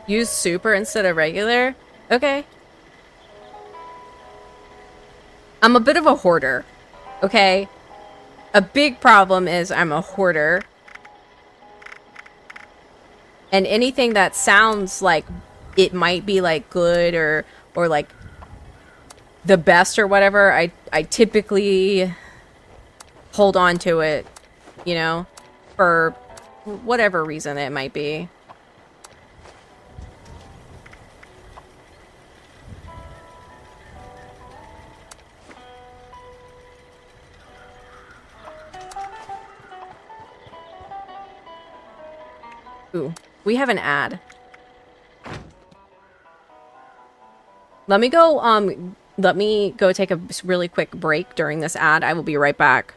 Use super instead of regular? Okay. I'm a bit of a hoarder. Okay? A big problem is I'm a hoarder. And anything that sounds like it might be like good or like the best or whatever, I typically hold on to it, you know, for whatever reason it might be. Ooh, we have an ad. Let me go take a really quick break during this ad. I will be right back.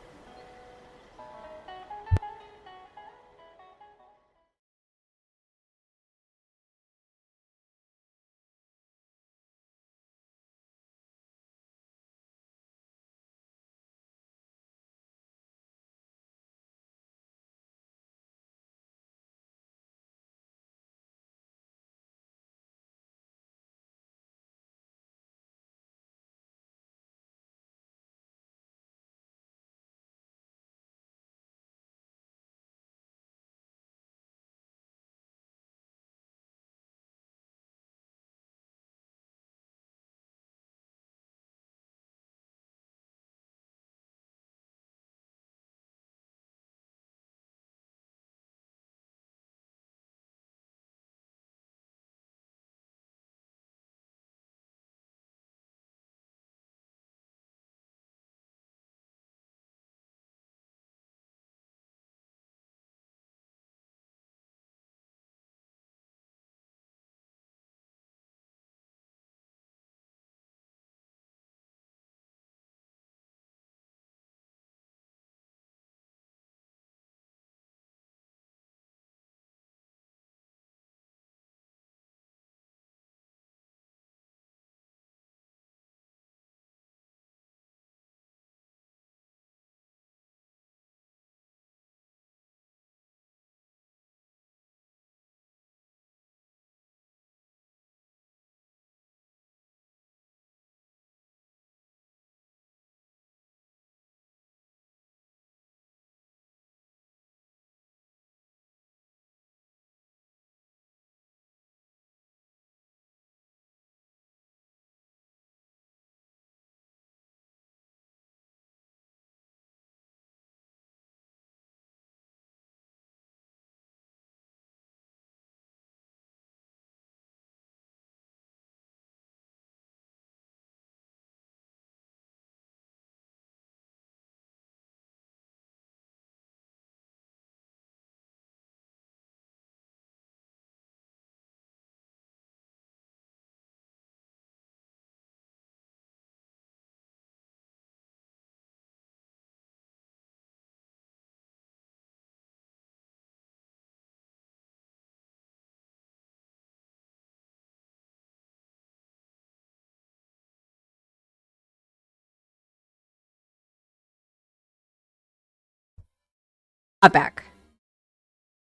I'm back.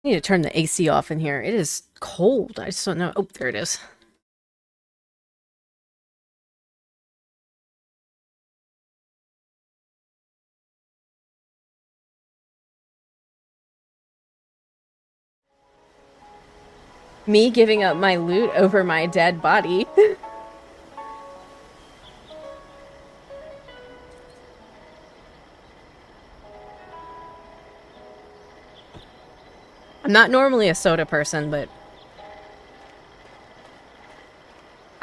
I need to turn the AC off in here. It is cold. I just don't know. Oh, there it is. Me giving up my loot over my dead body. I'm not normally a soda person, but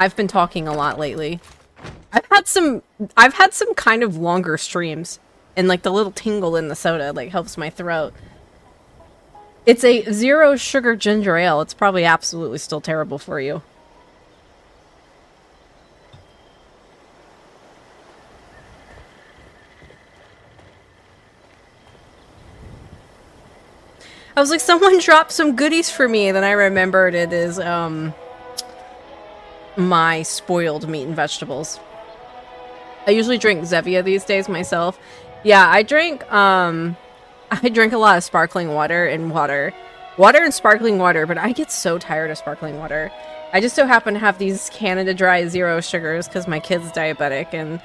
I've been talking a lot lately. I've had some kind of longer streams, and like the little tingle in the soda like helps my throat. It's a zero sugar ginger ale. It's probably absolutely still terrible for you. I was like, someone dropped some goodies for me, and then I remembered it is my spoiled meat and vegetables. I usually drink Zevia these days myself. Yeah, I drink a lot of sparkling water and water. Water and sparkling water, but I get so tired of sparkling water. I just so happen to have these Canada Dry zero sugars because my kid's diabetic and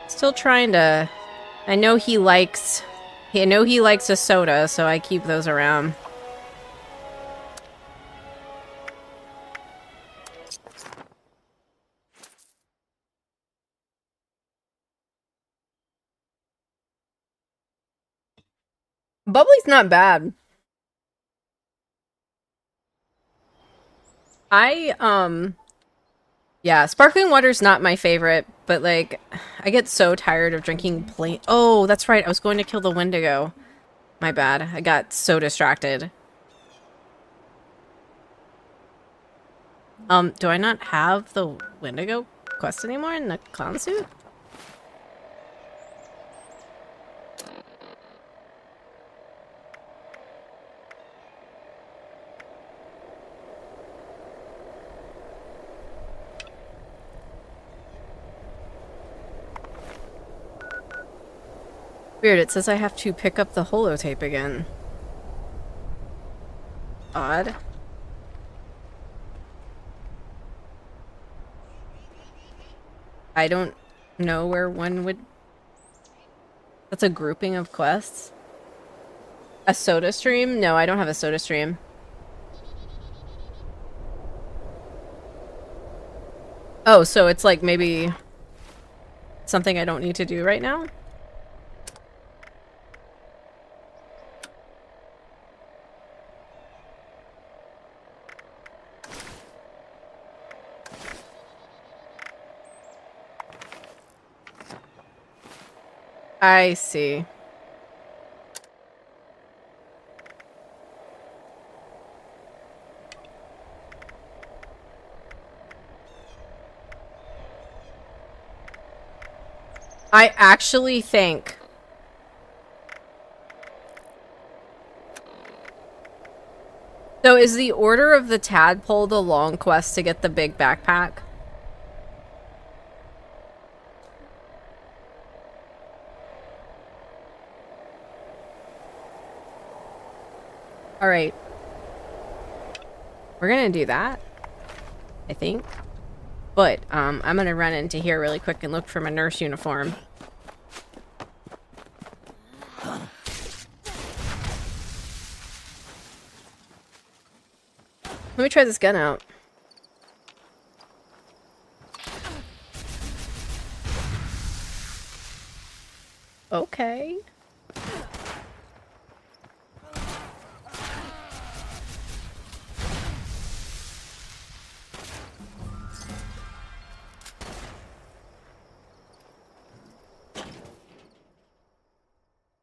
still trying to... I know he likes a soda, so I keep those around. Bubbly's not bad. Yeah, sparkling water's not my favorite, but like, I get so tired of drinking plain. Oh, that's right. I was going to kill the Wendigo. My bad. I got so distracted. Do I not have the Wendigo quest anymore in the clown suit? Weird, it says I have to pick up the holotape again. Odd. I don't know where one would... That's a grouping of quests? A soda stream? No, I don't have a soda stream. Oh, so it's like maybe something I don't need to do right now? I see. I actually think... So is the Order of the Tadpole the long quest to get the big backpack? Alright. We're gonna do that, I think. But, I'm gonna run into here really quick and look for my nurse uniform. Let me try this gun out. Okay.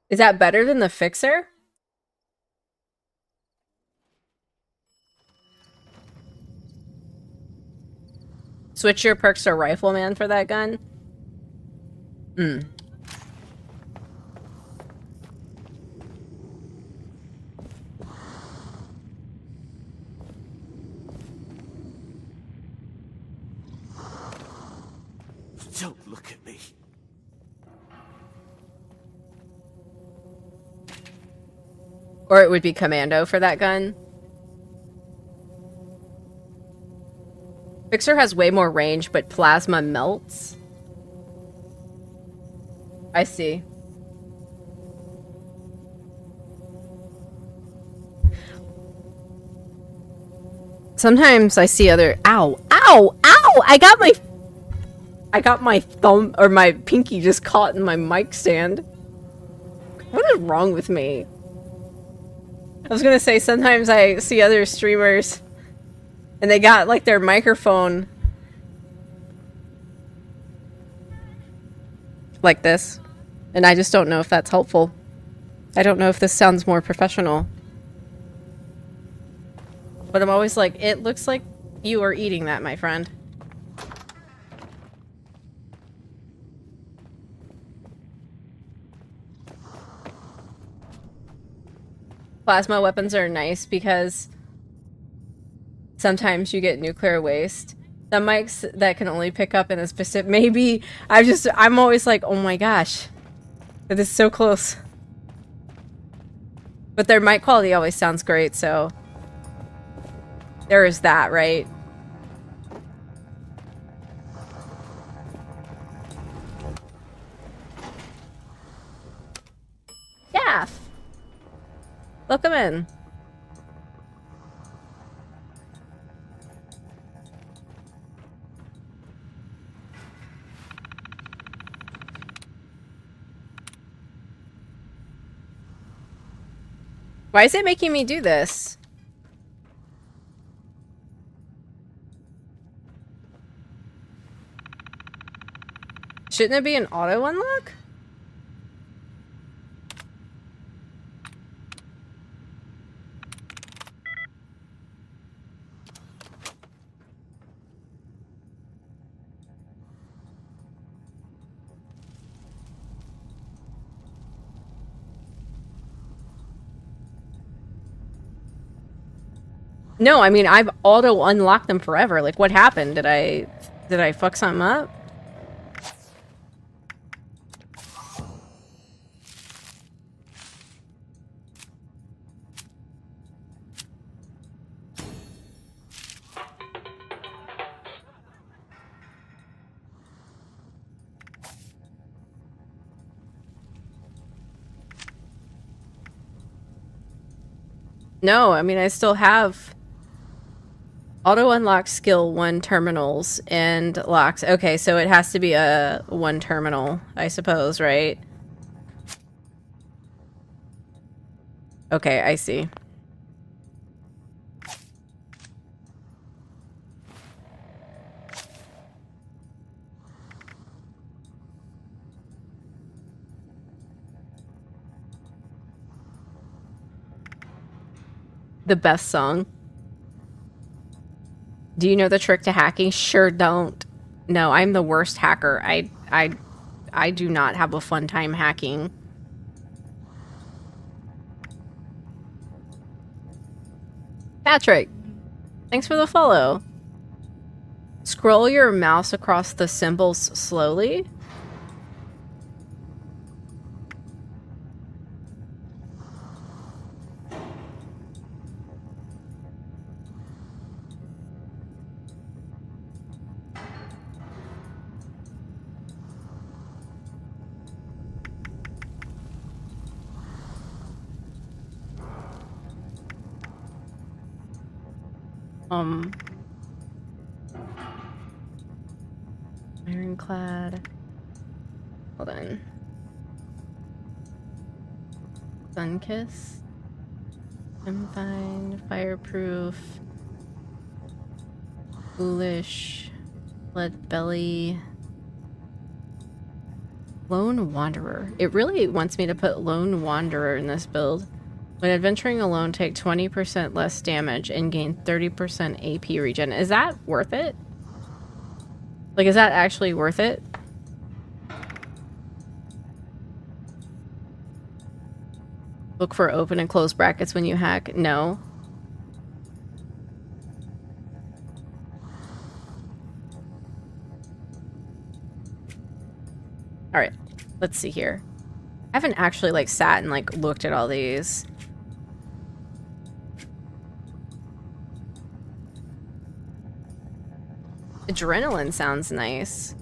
Is that better than the Fixer? Switch your perks to Rifleman for that gun? Hmm. Don't look at me. Or it would be Commando for that gun. Fixer has way more range, but plasma melts. I see. Sometimes I see other... Ow! Ow! Ow! I got my thumb or my pinky just caught in my mic stand. What is wrong with me? I was gonna say, sometimes I see other streamers and they got like their microphone like this, and I just don't know if that's helpful. I don't know if this sounds more professional. But I'm always like, it looks like you are eating that, my friend. Plasma weapons are nice because sometimes you get nuclear waste. Some mics that can only pick up in a specific... Maybe... I'm always like, oh my gosh. That is so close. But their mic quality always sounds great, so there is that, right? Yeah. Welcome in. Why is it making me do this? Shouldn't it be an auto unlock? No, I mean, I've auto unlocked them forever. Like, what happened? Did I fuck something up? No, I mean, I still have auto unlock skill 1 terminals and locks. Okay, so it has to be a 1 terminal, I suppose, right? Okay, I see. The best song. Do you know the trick to hacking? Sure don't. No, I'm the worst hacker. I do not have a fun time hacking. Patrick, thanks for the follow. Scroll your mouse across the symbols slowly. Ironclad. Hold on. Sunkiss. I'm fine. Fireproof. Foolish. Blood belly. Lone Wanderer. It really wants me to put Lone Wanderer in this build. When adventuring alone, take 20% less damage and gain 30% AP regen. Is that worth it? Like, is that actually worth it? Look for open and close brackets when you hack. No. Alright. Let's see here. I haven't actually, like, sat and, like, looked at all these. Adrenaline sounds nice.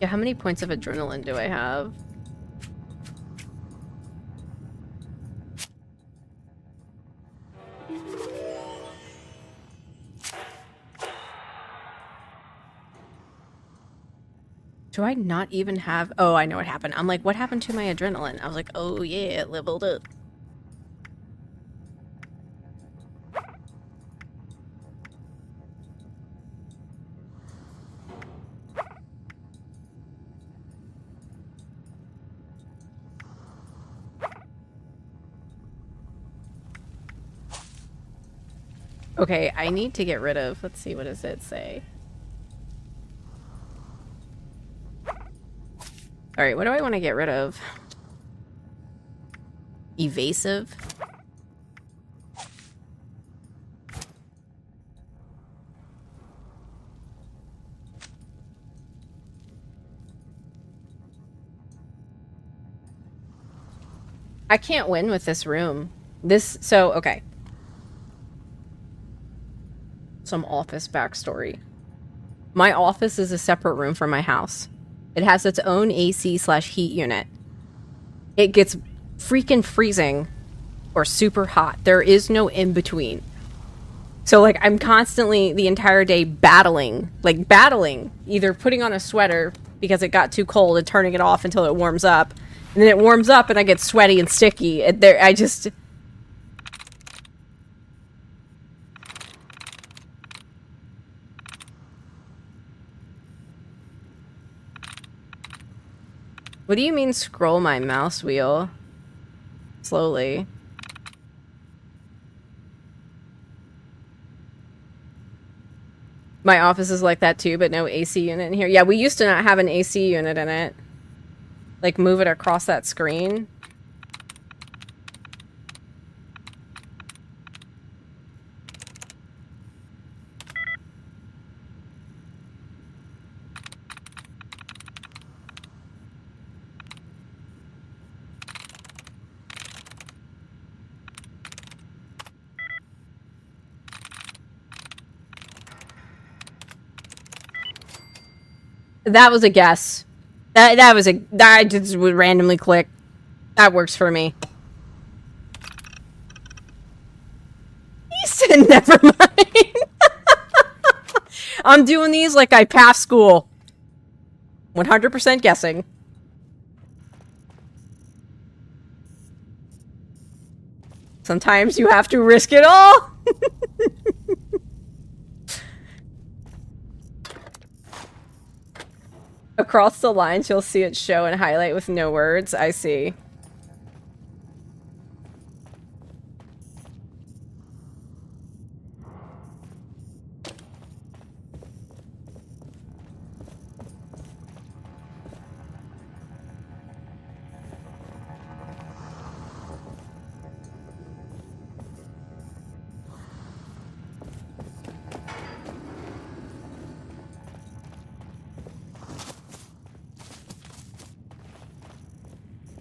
Yeah, how many points of adrenaline do I have? Do I not even have... Oh, I know what happened. I'm like, what happened to my adrenaline? I was like, oh yeah, it leveled up. Okay, I need to get rid of... Let's see, what does it say? Alright, what do I want to get rid of? Evasive. I can't win with this room. Okay. Some office backstory. My office is a separate room from my house. It has its own AC/heat unit. It gets freaking freezing or super hot. There is no in between. So like I'm constantly the entire day battling, either putting on a sweater because it got too cold and turning it off until it warms up. And then it warms up and I get sweaty and sticky. What do you mean scroll my mouse wheel? Slowly. My office is like that too, but no AC unit in here. Yeah, we used to not have an AC unit in it. Like, move it across that screen. That was a guess. I just would randomly click. That works for me. He said never mind. I'm doing these like I passed school. 100% guessing. Sometimes you have to risk it all. Across the lines, you'll see it show and highlight with no words. I see.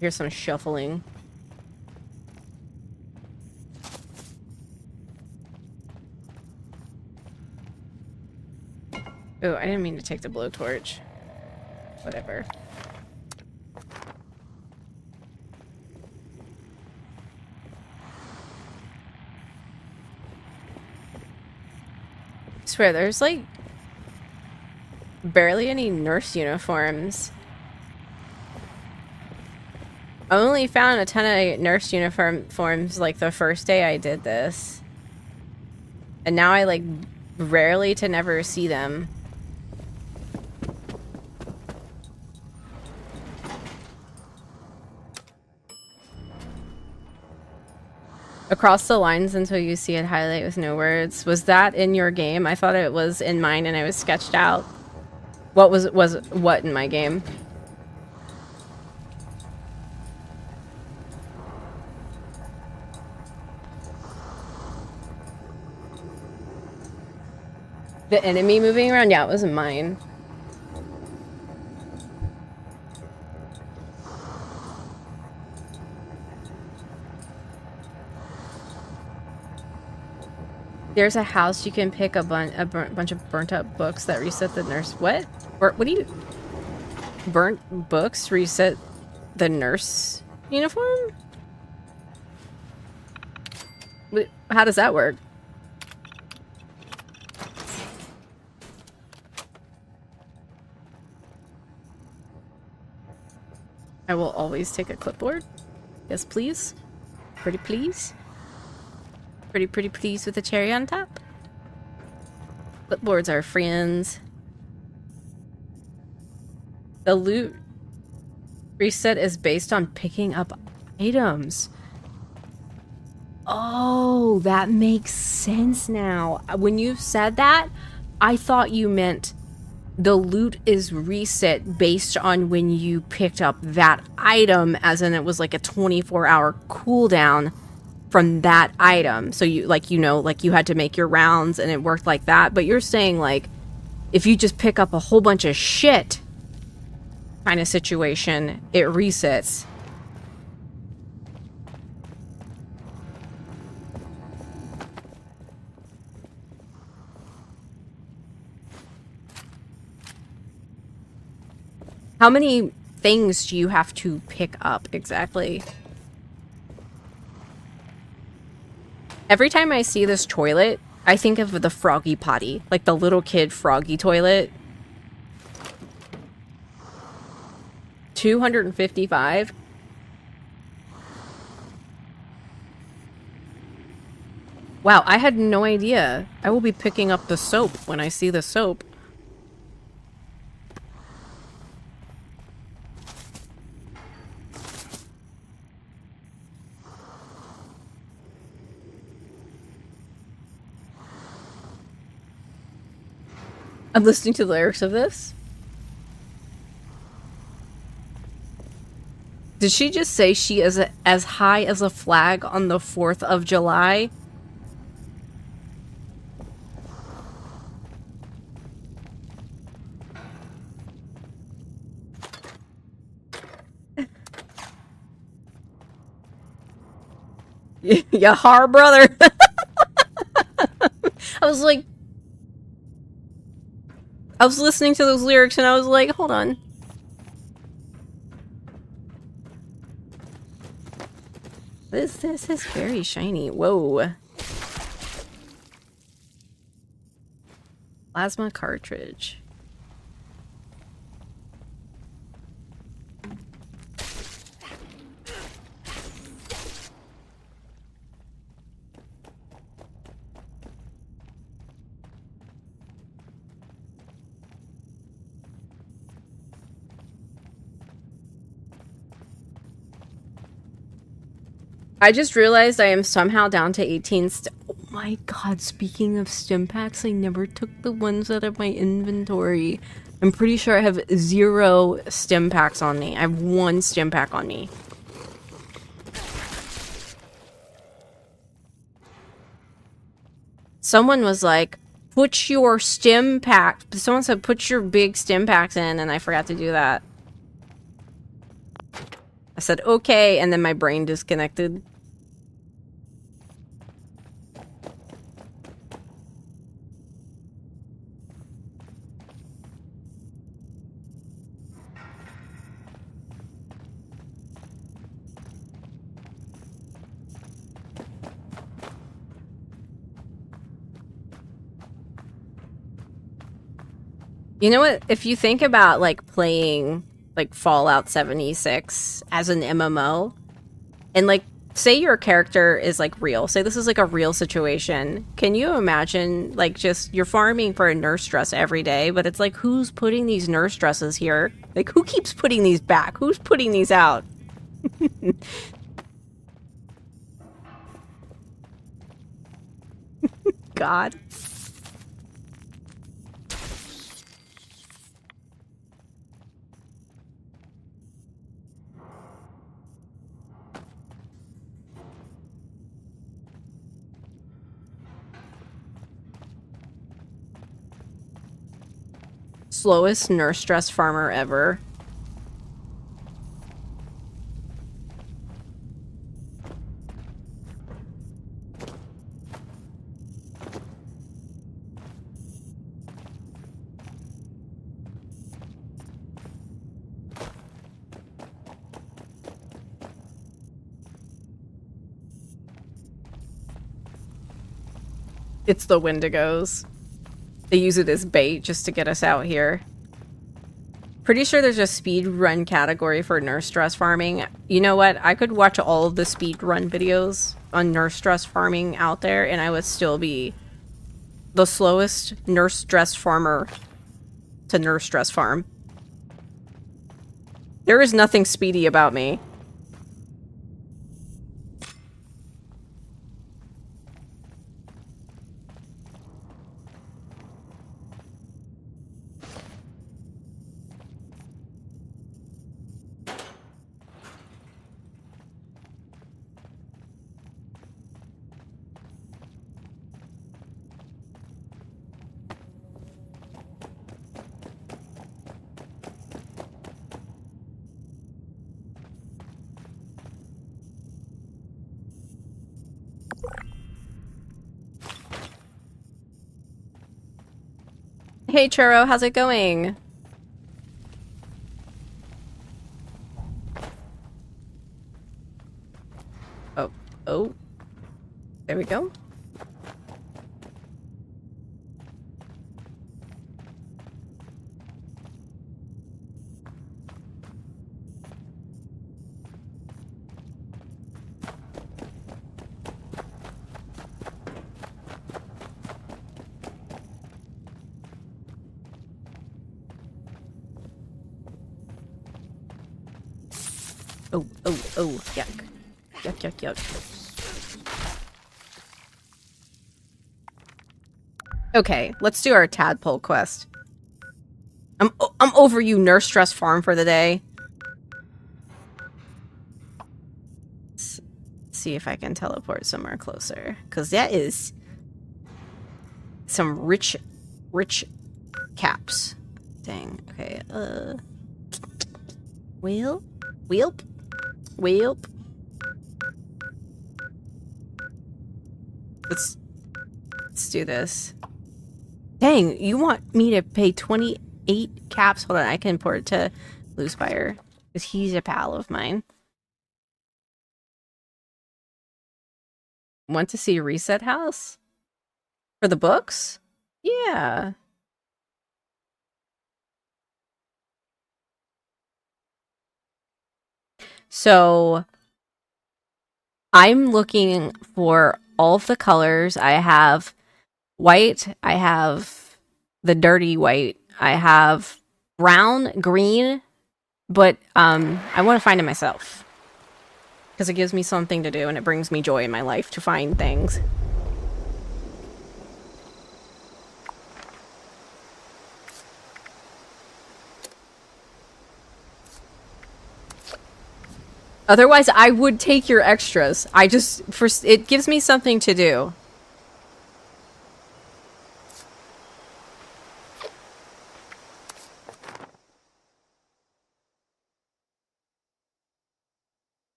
Here's some shuffling. Oh, I didn't mean to take the blowtorch. Whatever. I swear, there's like barely any nurse uniforms. I only found a ton of nurse uniforms like the first day I did this. And now I like rarely to never see them. Across the lines until you see it highlight with no words. Was that in your game? I thought it was in mine and it was sketched out. What was what in my game? The enemy moving around? Yeah, it wasn't mine. There's a house you can pick a bunch of burnt up books that reset the nurse. What? What do you... Burnt books reset the nurse uniform? How does that work? I will always take a clipboard. Yes, please. Pretty please. Pretty please with a cherry on top. Clipboards are friends. The loot reset is based on picking up items. Oh, that makes sense now. When you said that, I thought you meant the loot is reset based on when you picked up that item, as in it was like a 24-hour cooldown from that item. So you, like, you know, like you had to make your rounds and it worked like that. But you're saying, like, if you just pick up a whole bunch of shit kind of situation, it resets. How many things do you have to pick up exactly? Every time I see this toilet, I think of the Froggy Potty, like the little kid Froggy toilet. 255? Wow, I had no idea. I will be picking up the soap when I see the soap. I'm listening to the lyrics of this. Did she just say she is as high as a flag on the 4th of July? Yahar, brother. I was like, I was listening to those lyrics and I was like, hold on. This is very shiny. Whoa. Plasma cartridge. I just realized I am somehow down to 18 oh my god, speaking of stim packs, I never took the ones out of my inventory. I'm pretty sure I have 0 stim packs on me. I have 1 stim pack on me. Someone was like, put your stim pack. Someone said, put your big stim packs in, and I forgot to do that. I said, okay, and then my brain disconnected. You know what? If you think about, like, playing, like, Fallout 76 as an MMO, and, like, say your character is, like, real. Say this is, like, a real situation. Can you imagine, like, just, you're farming for a nurse dress every day, but it's like, who's putting these nurse dresses here? Like, who keeps putting these back? Who's putting these out? God. Slowest nurse dress farmer ever. It's the Wendigos. They use it as bait just to get us out here. Pretty sure there's a speed run category for nurse dress farming. You know what? I could watch all of the speed run videos on nurse dress farming out there, and I would still be the slowest nurse dress farmer to nurse dress farm. There is nothing speedy about me. Hey Churro, how's it going? Oh, oh. There we go. Oh, oh, oh, yuck. Yuck, yuck, yuck. Okay, let's do our tadpole quest. I'm over you, Nurse Stress Farm, for the day. Let's see if I can teleport somewhere closer, because that is some rich caps. Dang. Okay. Wheel. Let's do this. Dang, you want me to pay 28 caps? Hold on, I can import it to Bluespire, because he's a pal of mine. Want to see Reset House? For the books? Yeah. So I'm looking for all of the colors. I have white, I have the dirty white, I have brown, green, but I want to find it myself. Because it gives me something to do and it brings me joy in my life to find things. Otherwise, I would take your extras. It gives me something to do.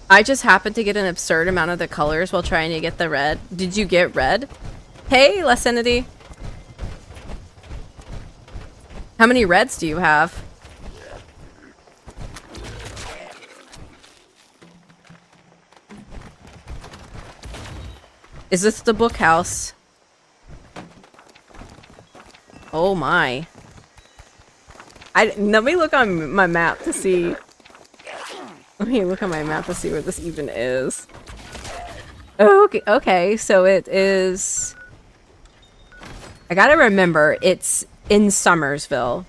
I just happened to get an absurd amount of the colors while trying to get the red. Did you get red? Hey, Lessenity. How many reds do you have? Is this the book house? Oh my. Let me look on my map to see. Let me look on my map to see where this even is. Oh, okay, so it is... I gotta remember, it's in Summersville.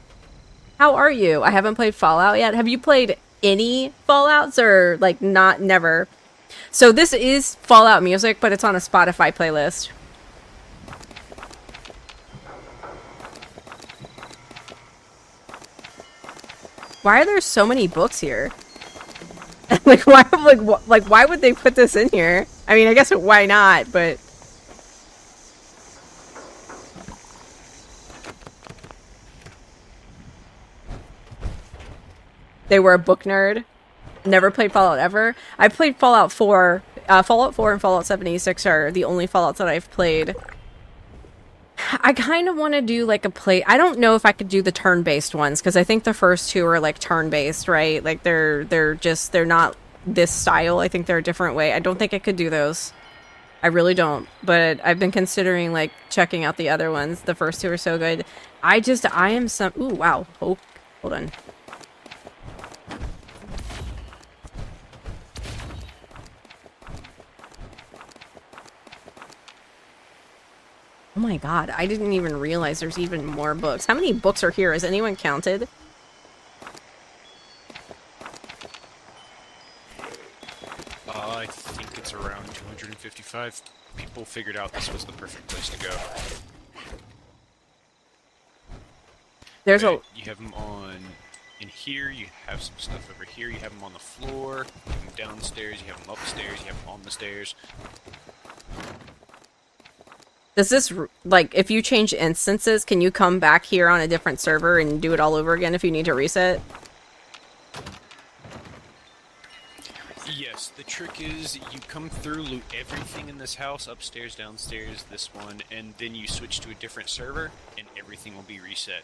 How are you? I haven't played Fallout yet. Have you played any Fallouts or, like, never? So this is Fallout music, but it's on a Spotify playlist. Why are there so many books here? Like why would they put this in here? I mean, I guess why not, but they were a book nerd. Never played Fallout ever. I played Fallout 4. Fallout 4 and Fallout 76 are the only Fallouts that I've played. I kind of want to do like a play. I don't know if I could do the turn-based ones because I think the first two are like turn-based, right? Like they're not this style. I think they're a different way. I don't think I could do those. I really don't. But I've been considering like checking out the other ones. The first two are so good. I am some. Ooh, wow. Oh, hold on. Oh my god, I didn't even realize there's even more books. How many books are here? Has anyone counted? I think it's around 255. People figured out this was the perfect place to go. There's You have them on... In here, you have some stuff over here. You have them on the floor. You have them downstairs. You have them upstairs. You have them on the stairs. Does this, like, if you change instances, can you come back here on a different server and do it all over again if you need to reset? Yes, the trick is you come through, loot everything in this house, upstairs, downstairs, this one, and then you switch to a different server, and everything will be reset.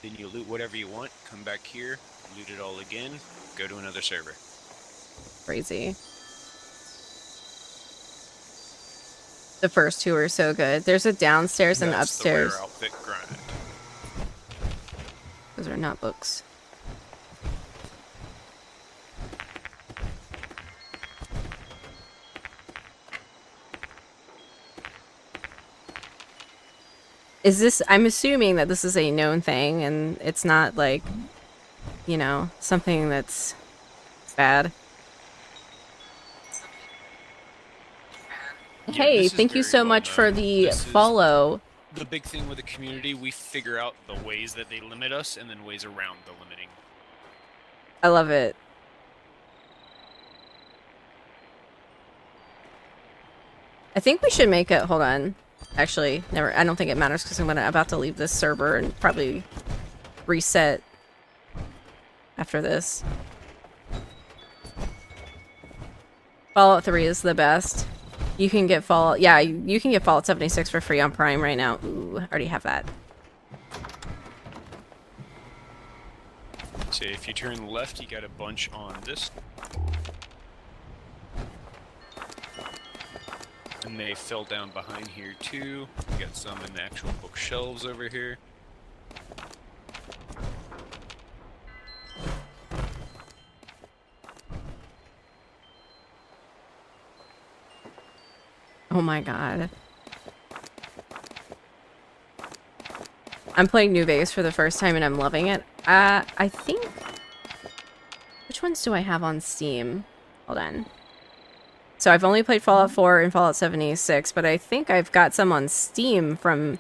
Then you loot whatever you want, come back here, loot it all again, go to another server. Crazy. The first two are so good. There's a downstairs and That's upstairs. the rare outfit grind. Those are not books. Is this, I'm assuming that this is a known thing and it's not like, you know, something that's bad. Yeah, Hey, this is thank you very so well much for known. the This is follow. The big thing with the community, we figure out the ways that they limit us and then ways around the limiting. I love it. I think we should make it, hold on. Actually, never, I don't think it matters because I'm about to leave this server and probably reset after this. Fallout 3 is the best. You can get Fallout, yeah, you can get Fallout 76 for free on Prime right now. Ooh, I already have that. So if you turn left, you got a bunch on this. And they fell down behind here too. You got some in the actual bookshelves over here. Oh my god. I'm playing New Vegas for the first time and I'm loving it. I think... Which ones do I have on Steam? Hold on. So I've only played Fallout 4 and Fallout 76, but I think I've got some on Steam from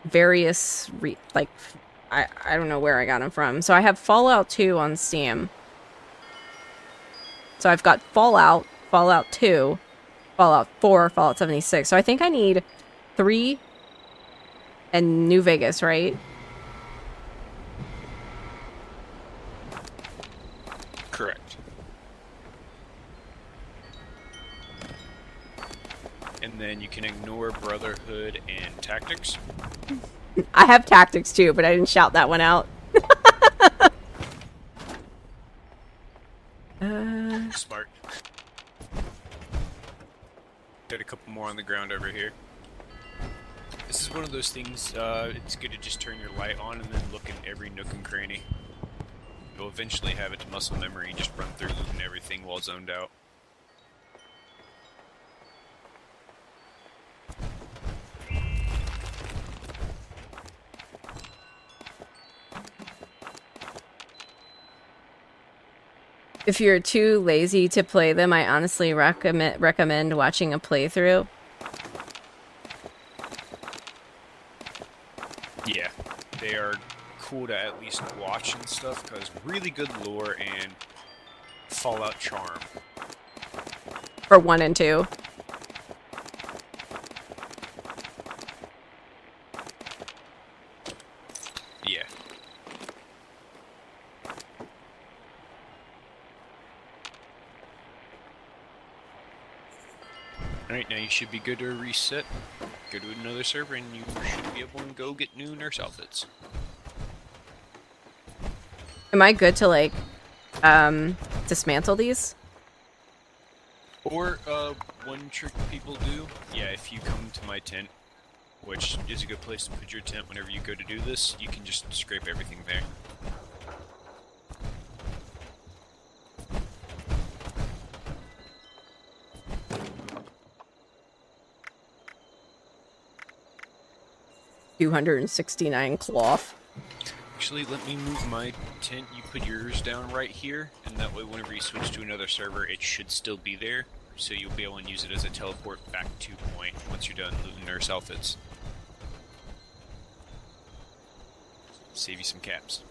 various, I don't know where I got them from. So I have Fallout 2 on Steam. So I've got Fallout, Fallout 2, Fallout 4, Fallout 76. So I think I need 3 and New Vegas, right? Correct. And then you can ignore Brotherhood and Tactics. I have Tactics too, but I didn't shout that one out. Smart. Got a couple more on the ground over here. This is one of those things, it's good to just turn your light on and then look in every nook and cranny. You'll eventually have it to muscle memory, just run through looting everything while zoned out. If you're too lazy to play them, I honestly recommend watching a playthrough. Yeah, they are cool to at least watch and stuff, because really good lore and Fallout charm. For 1 and 2. Yeah. Alright, now you should be good to reset. Go to another server and you should be able to go get new nurse outfits. Am I good to, like, dismantle these? Or, one trick people do, yeah, if you come to my tent, which is a good place to put your tent whenever you go to do this, you can just scrape everything there. $269 cloth. Actually, let me move my tent. You put yours down right here, and that way whenever you switch to another server, it should still be there. So you'll be able to use it as a teleport back to point once you're done looting nurse outfits. Save you some caps.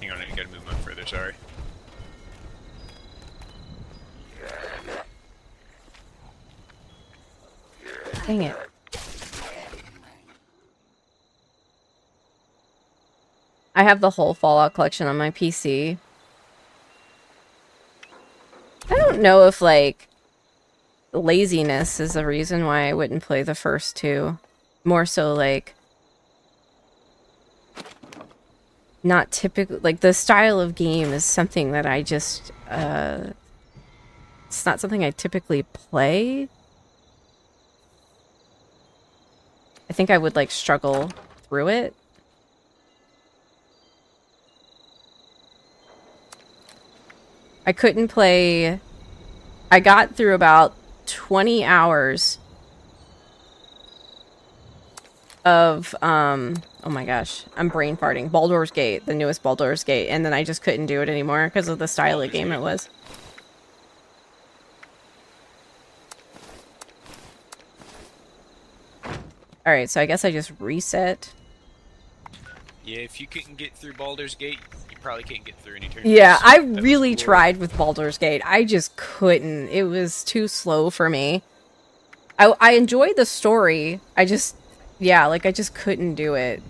hang on, I gotta move on further, sorry. Dang it. I have the whole Fallout collection on my PC. I don't know if, like, laziness is the reason why I wouldn't play the first two. More so, like, not typical. Like, the style of game is something that I just, it's not something I typically play. I think I would, like, struggle through it. I couldn't play... I got through about 20 hours of, oh my gosh, I'm brain farting. Baldur's Gate, the newest Baldur's Gate, and then I just couldn't do it anymore because of the style of game it was. Alright, so I guess I just reset. Yeah, if you couldn't get through Baldur's Gate, you probably can't get through any turns. Yeah, I really tried with Baldur's Gate. I just couldn't. It was too slow for me. I enjoyed the story. I just, yeah, like, I just couldn't do it.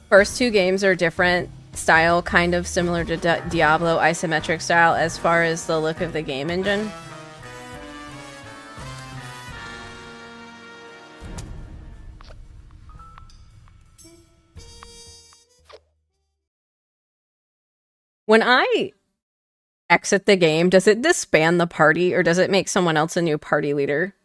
First two games are different style, kind of similar to Diablo, isometric style as far as the look of the game engine. When I exit the game, does it disband the party or does it make someone else a new party leader?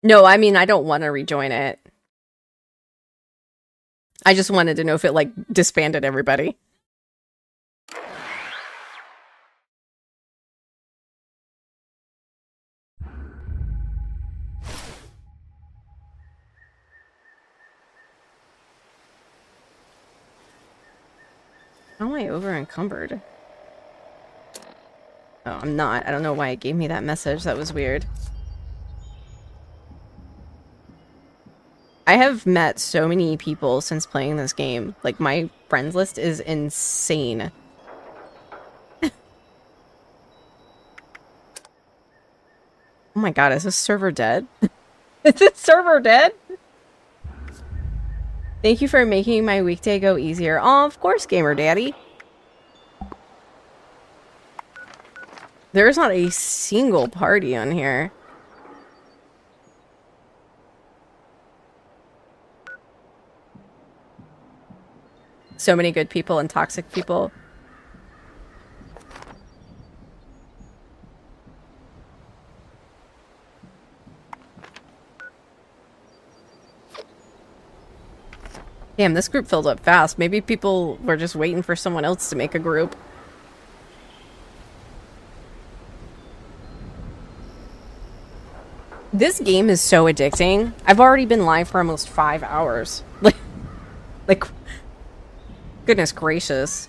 No, I mean, I don't want to rejoin it. I just wanted to know if it, like, disbanded everybody. How am I over encumbered? Oh, I'm not. I don't know why it gave me that message. That was weird. I have met so many people since playing this game. Like, my friends list is insane. Oh my god, is this server dead? Is this server dead? Thank you for making my weekday go easier. Oh, of course, Gamer Daddy. There's not a single party on here. So many good people and toxic people. Damn, this group filled up fast. Maybe people were just waiting for someone else to make a group. This game is so addicting. I've already been live for almost 5 hours. Like, goodness gracious.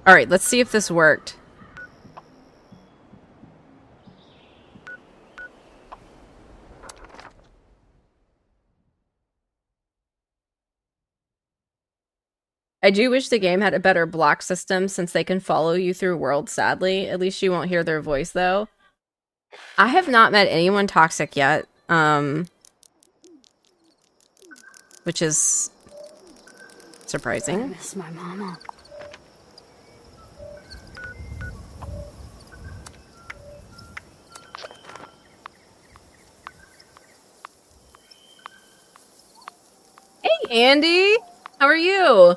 Alright, let's see if this worked. I do wish the game had a better block system since they can follow you through worlds, sadly. At least you won't hear their voice, though. I have not met anyone toxic yet, which is surprising. I miss my mama. Hey, Andy! How are you?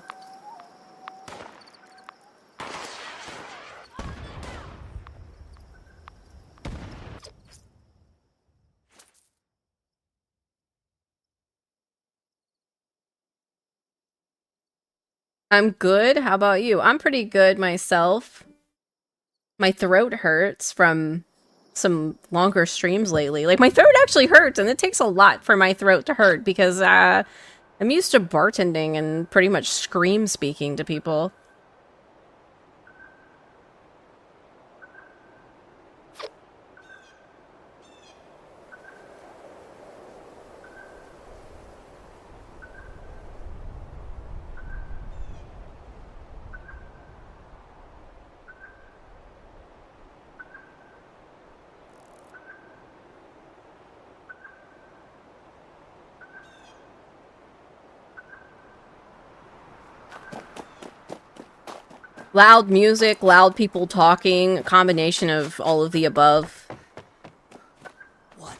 I'm good. How about you? I'm pretty good myself. My throat hurts from some longer streams lately. Like, my throat actually hurts, and it takes a lot for my throat to hurt because I'm used to bartending and pretty much scream speaking to people. Loud music, loud people talking, a combination of all of the above. What?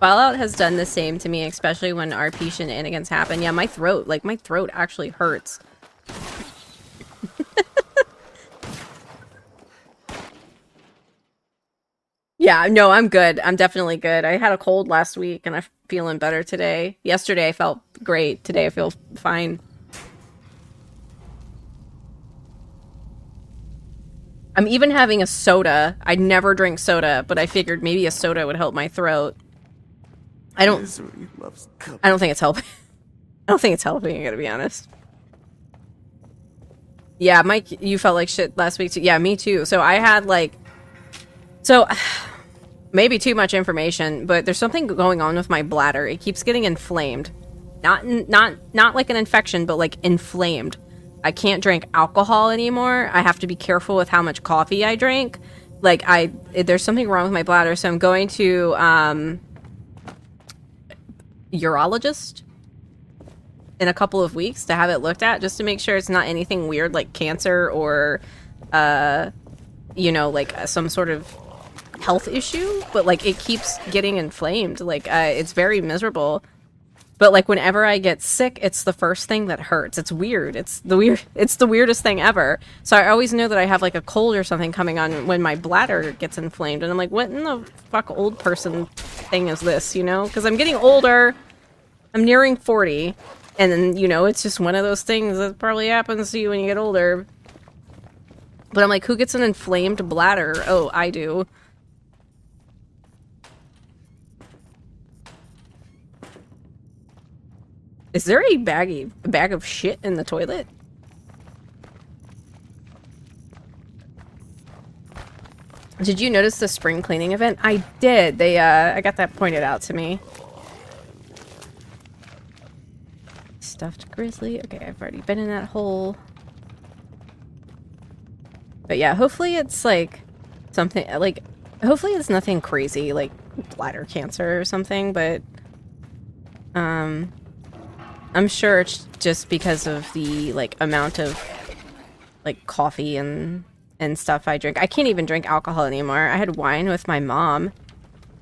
Fallout has done the same to me, especially when RP shenanigans happen. Yeah, my throat actually hurts. Yeah, no, I'm good. I'm definitely good. I had a cold last week and I'm feeling better today. Yesterday I felt great. Today I feel fine. I'm even having a soda. I never drink soda, but I figured maybe a soda would help my throat. Misery loves company. I don't think it's helping. I don't think it's helping, I gotta be honest. Yeah, Mike, you felt like shit last week too. Yeah, me too. So I had like... So, maybe too much information, but there's something going on with my bladder. It keeps getting inflamed. Not like an infection, but like inflamed. I can't drink alcohol anymore. I have to be careful with how much coffee I drink. Like, there's something wrong with my bladder, so I'm going to, urologist in a couple of weeks to have it looked at, just to make sure it's not anything weird like cancer or, you know, like some sort of health issue. But, like, it keeps getting inflamed. Like, it's very miserable. But, like, whenever I get sick, it's the first thing that hurts. It's weird. It's the weirdest thing ever. So I always know that I have, like, a cold or something coming on when my bladder gets inflamed. And I'm like, what in the fuck old person thing is this, you know? Because I'm getting older. I'm nearing 40. And then, you know, it's just one of those things that probably happens to you when you get older. But I'm like, who gets an inflamed bladder? Oh, I do. Is there a bag of shit in the toilet? Did you notice the spring cleaning event? I did. I got that pointed out to me. Stuffed grizzly. Okay, I've already been in that hole. But yeah, hopefully it's like something like, hopefully it's nothing crazy like bladder cancer or something, but I'm sure it's just because of the, like, amount of, like, coffee and stuff I drink. I can't even drink alcohol anymore. I had wine with my mom.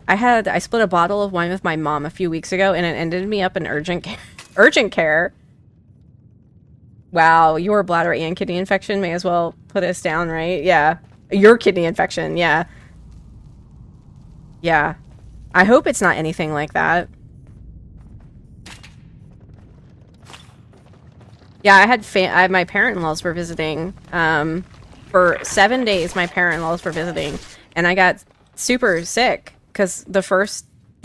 I split a bottle of wine with my mom a few weeks ago, and it ended me up in urgent care. Wow, your bladder and kidney infection may as well put us down, right? Yeah. Your kidney infection, yeah. Yeah. I hope it's not anything like that. Yeah, I had my parent-in-laws were visiting. For 7 days, my parent-in-laws were visiting, and I got super sick because the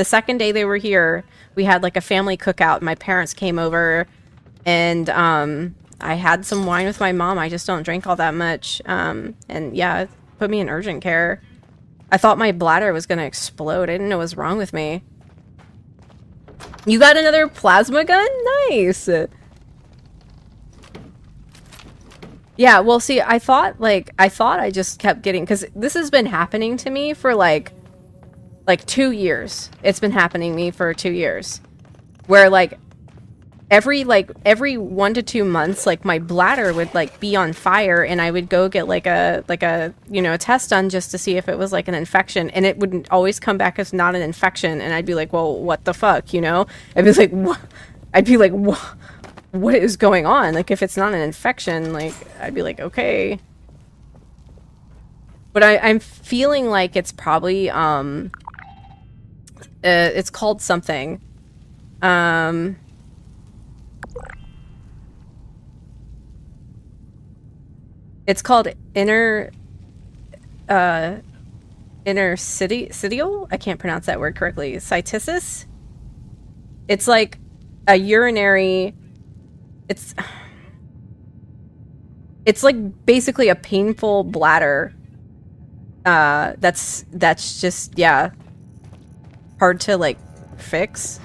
second day they were here, we had like a family cookout. My parents came over, and I had some wine with my mom. I just don't drink all that much, and yeah, it put me in urgent care. I thought my bladder was gonna explode. I didn't know what was wrong with me. You got another plasma gun? Nice. Yeah, well, see, I thought I just kept getting, because this has been happening to me for like 2 years. It's been happening to me for 2 years, where like every 1 to 2 months, like my bladder would like be on fire, and I would go get like a you know, a test done just to see if it was like an infection, and it wouldn't always come back as not an infection, and I'd be like, well, what the fuck, you know? I'd be like, what? What is going on? Like, if it's not an infection, like, I'd be like, okay. But I'm feeling like it's probably, it's called something. It's called interstitial? I can't pronounce that word correctly. Cytisis? It's like a urinary... It's like basically a painful bladder. That's just, yeah, hard to, like, fix.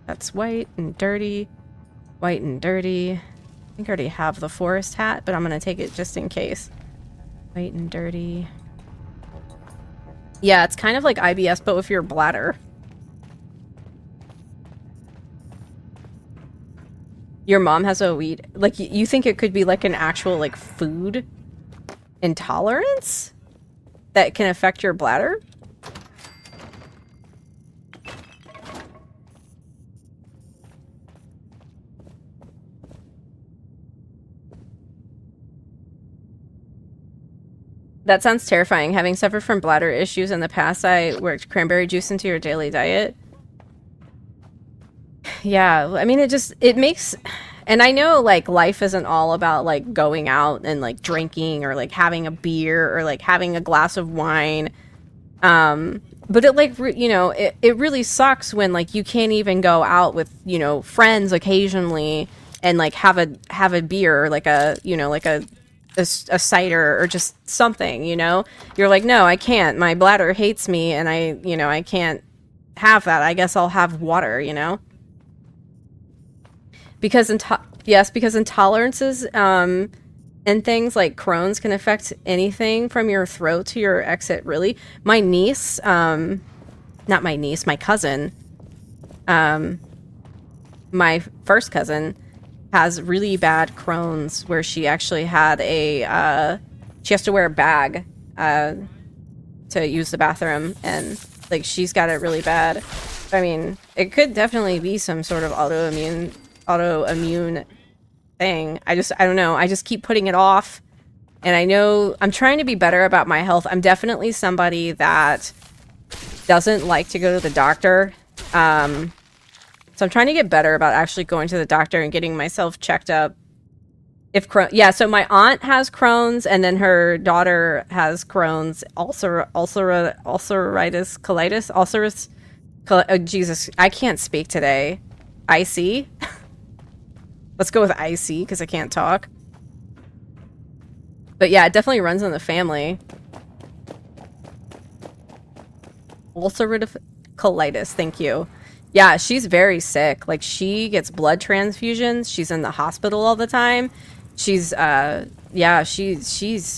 That's white and dirty. White and dirty. I think I already have the forest hat, but I'm gonna take it just in case. White and dirty. Yeah, it's kind of like IBS, but with your bladder. Your mom has a weed. Like, you think it could be like an actual, like, food intolerance that can affect your bladder? That sounds terrifying. Having suffered from bladder issues in the past, I worked cranberry juice into your daily diet. Yeah, I mean, it makes, and I know, like, life isn't all about, like, going out and, like, drinking or, like, having a beer or, like, having a glass of wine. But it, like, you know, it really sucks when, like, you can't even go out with, you know, friends occasionally and, like, have a beer, or, like, you know, like a cider or just something, you know? You're like, no, I can't. My bladder hates me and I can't have that. I guess I'll have water, you know? Because intolerances and things like Crohn's can affect anything from your throat to your exit, really. My niece, not my niece, my cousin, my first cousin has really bad Crohn's where she actually had she has to wear a bag to use the bathroom, and like she's got it really bad. I mean, it could definitely be some sort of autoimmune thing. I don't know. I just keep putting it off. And I know I'm trying to be better about my health. I'm definitely somebody that doesn't like to go to the doctor. So I'm trying to get better about actually going to the doctor and getting myself checked up. Yeah, so my aunt has Crohn's, and then her daughter has Crohn's, ulcerative colitis. Oh, Jesus, I can't speak today. IC? Let's go with IC, because I can't talk. But yeah, it definitely runs in the family. Ulcerative colitis, thank you. Yeah, she's very sick. Like, she gets blood transfusions. She's in the hospital all the time. She's, yeah,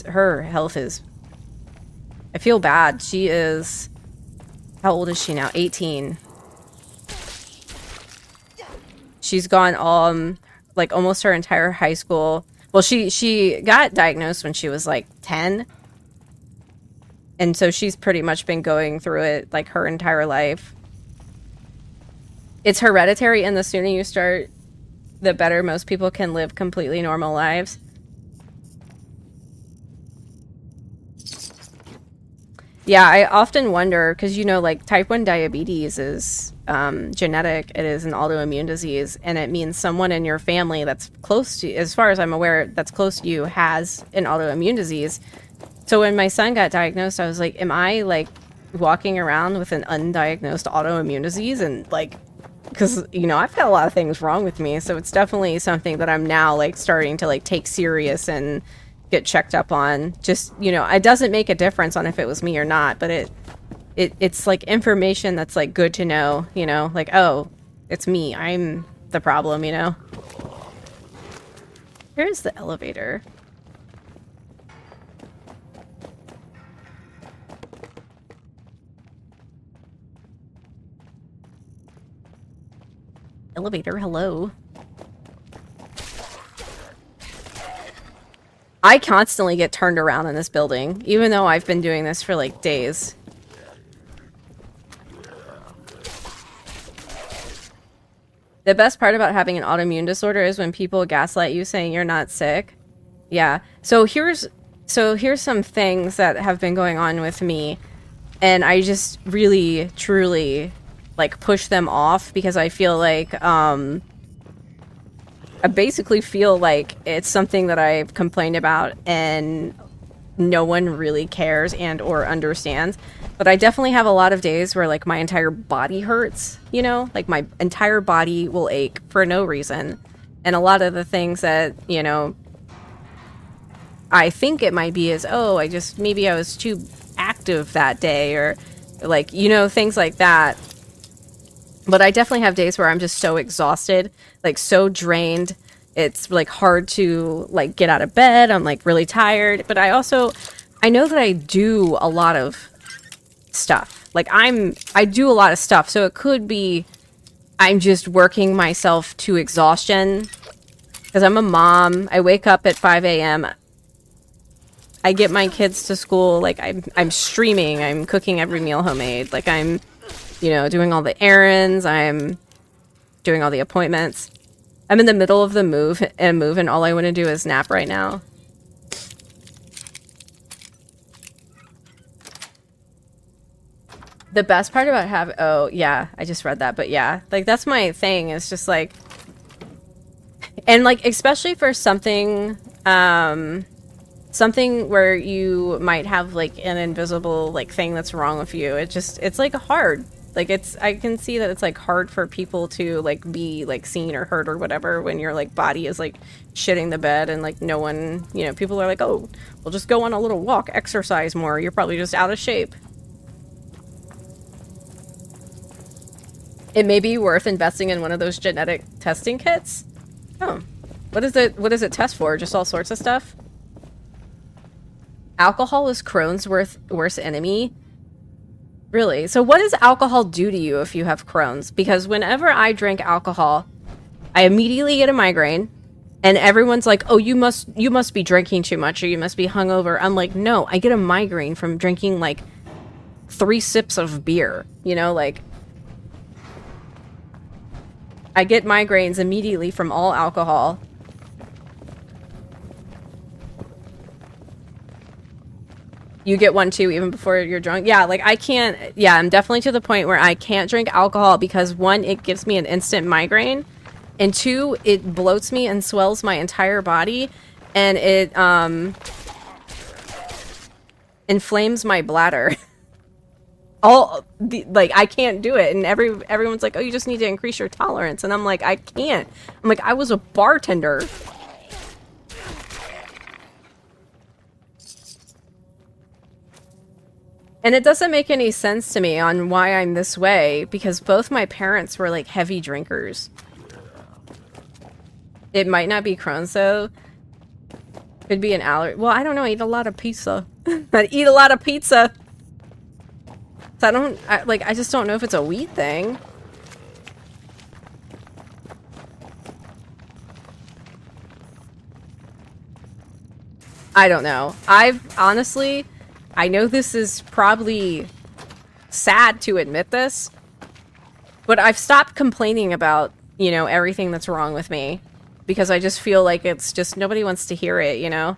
her health is, I feel bad. She is, how old is she now? 18. She's gone, like, almost her entire high school. Well, she got diagnosed when she was, like, 10. And so she's pretty much been going through it, like, her entire life. It's hereditary, and the sooner you start, the better most people can live completely normal lives. Yeah, I often wonder, because, you know, like, type 1 diabetes is genetic. It is an autoimmune disease, and it means someone in your family that's close to, as far as I'm aware, that's close to you has an autoimmune disease. So when my son got diagnosed, I was like, am I, like, walking around with an undiagnosed autoimmune disease? And, like, because, you know, I've had a lot of things wrong with me, so it's definitely something that I'm now, like, starting to, like, take serious and get checked up on. Just, you know, it doesn't make a difference on if it was me or not, but it's like information that's, like, good to know, you know, like, oh, it's me, I'm the problem, you know. Here's the elevator. Elevator, hello. I constantly get turned around in this building, even though I've been doing this for, like, days. The best part about having an autoimmune disorder is when people gaslight you saying you're not sick. Yeah. So here's some things that have been going on with me, and I just really, truly, like, push them off because I feel like, I basically feel like it's something that I've complained about and no one really cares and or understands. But I definitely have a lot of days where like my entire body hurts, you know? Like my entire body will ache for no reason. And a lot of the things that, you know, I think it might be is, oh, maybe I was too active that day, or like, you know, things like that. But I definitely have days where I'm just so exhausted, like so drained. It's like hard to like get out of bed. I'm like really tired. But I know that I do a lot of stuff. Like I do a lot of stuff. So it could be I'm just working myself to exhaustion because I'm a mom. I wake up at 5 a.m. I get my kids to school. Like I'm streaming. I'm cooking every meal homemade. Like I'm, you know, doing all the errands. I'm doing all the appointments. I'm in the middle of the move, and all I want to do is nap right now. The best part about oh, yeah, I just read that, but yeah, like, that's my thing, it's just, like, and, like, especially for something, something where you might have, like, an invisible, like, thing that's wrong with you, it's, like, hard. Like, I can see that it's, like, hard for people to, like, be, like, seen or heard or whatever when your, like, body is, like, shitting the bed and, like, no one, you know, people are like, oh, we'll just go on a little walk, exercise more, you're probably just out of shape. It may be worth investing in one of those genetic testing kits. Oh. What does it test for? Just all sorts of stuff? Alcohol is Crohn's worst enemy? Really? So what does alcohol do to you if you have Crohn's? Because whenever I drink alcohol, I immediately get a migraine, and everyone's like, oh, you must be drinking too much, or you must be hungover. I'm like, no, I get a migraine from drinking, like, 3 sips of beer. You know, like, I get migraines immediately from all alcohol. You get one too, even before you're drunk? Yeah, like, I can't... Yeah, I'm definitely to the point where I can't drink alcohol because, 1, it gives me an instant migraine, and 2, it bloats me and swells my entire body, and it, inflames my bladder. Like, I can't do it, and everyone's like, oh, you just need to increase your tolerance, and I'm like, I can't. I'm like, I was a bartender. And it doesn't make any sense to me on why I'm this way, because both my parents were, like, heavy drinkers. It might not be Crohn's, though. Could be an allergy. Well, I don't know. I eat a lot of pizza. I eat a lot of pizza. So I just don't know if it's a wheat thing. I don't know. Honestly... I know this is probably sad to admit this, but I've stopped complaining about, you know, everything that's wrong with me, because I just feel like it's just, nobody wants to hear it, you know?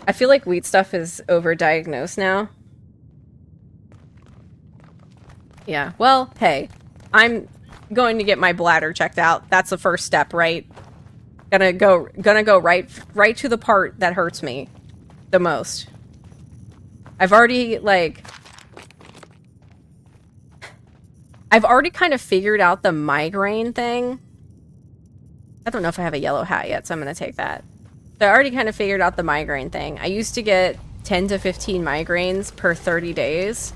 I feel like wheat stuff is overdiagnosed now. Yeah, well, hey, I'm going to get my bladder checked out. That's the first step, right? Gonna go right to the part that hurts me the most. I've already kind of figured out the migraine thing. I don't know if I have a yellow hat yet, so I'm gonna take that. So I already kind of figured out the migraine thing. I used to get 10 to 15 migraines per 30 days.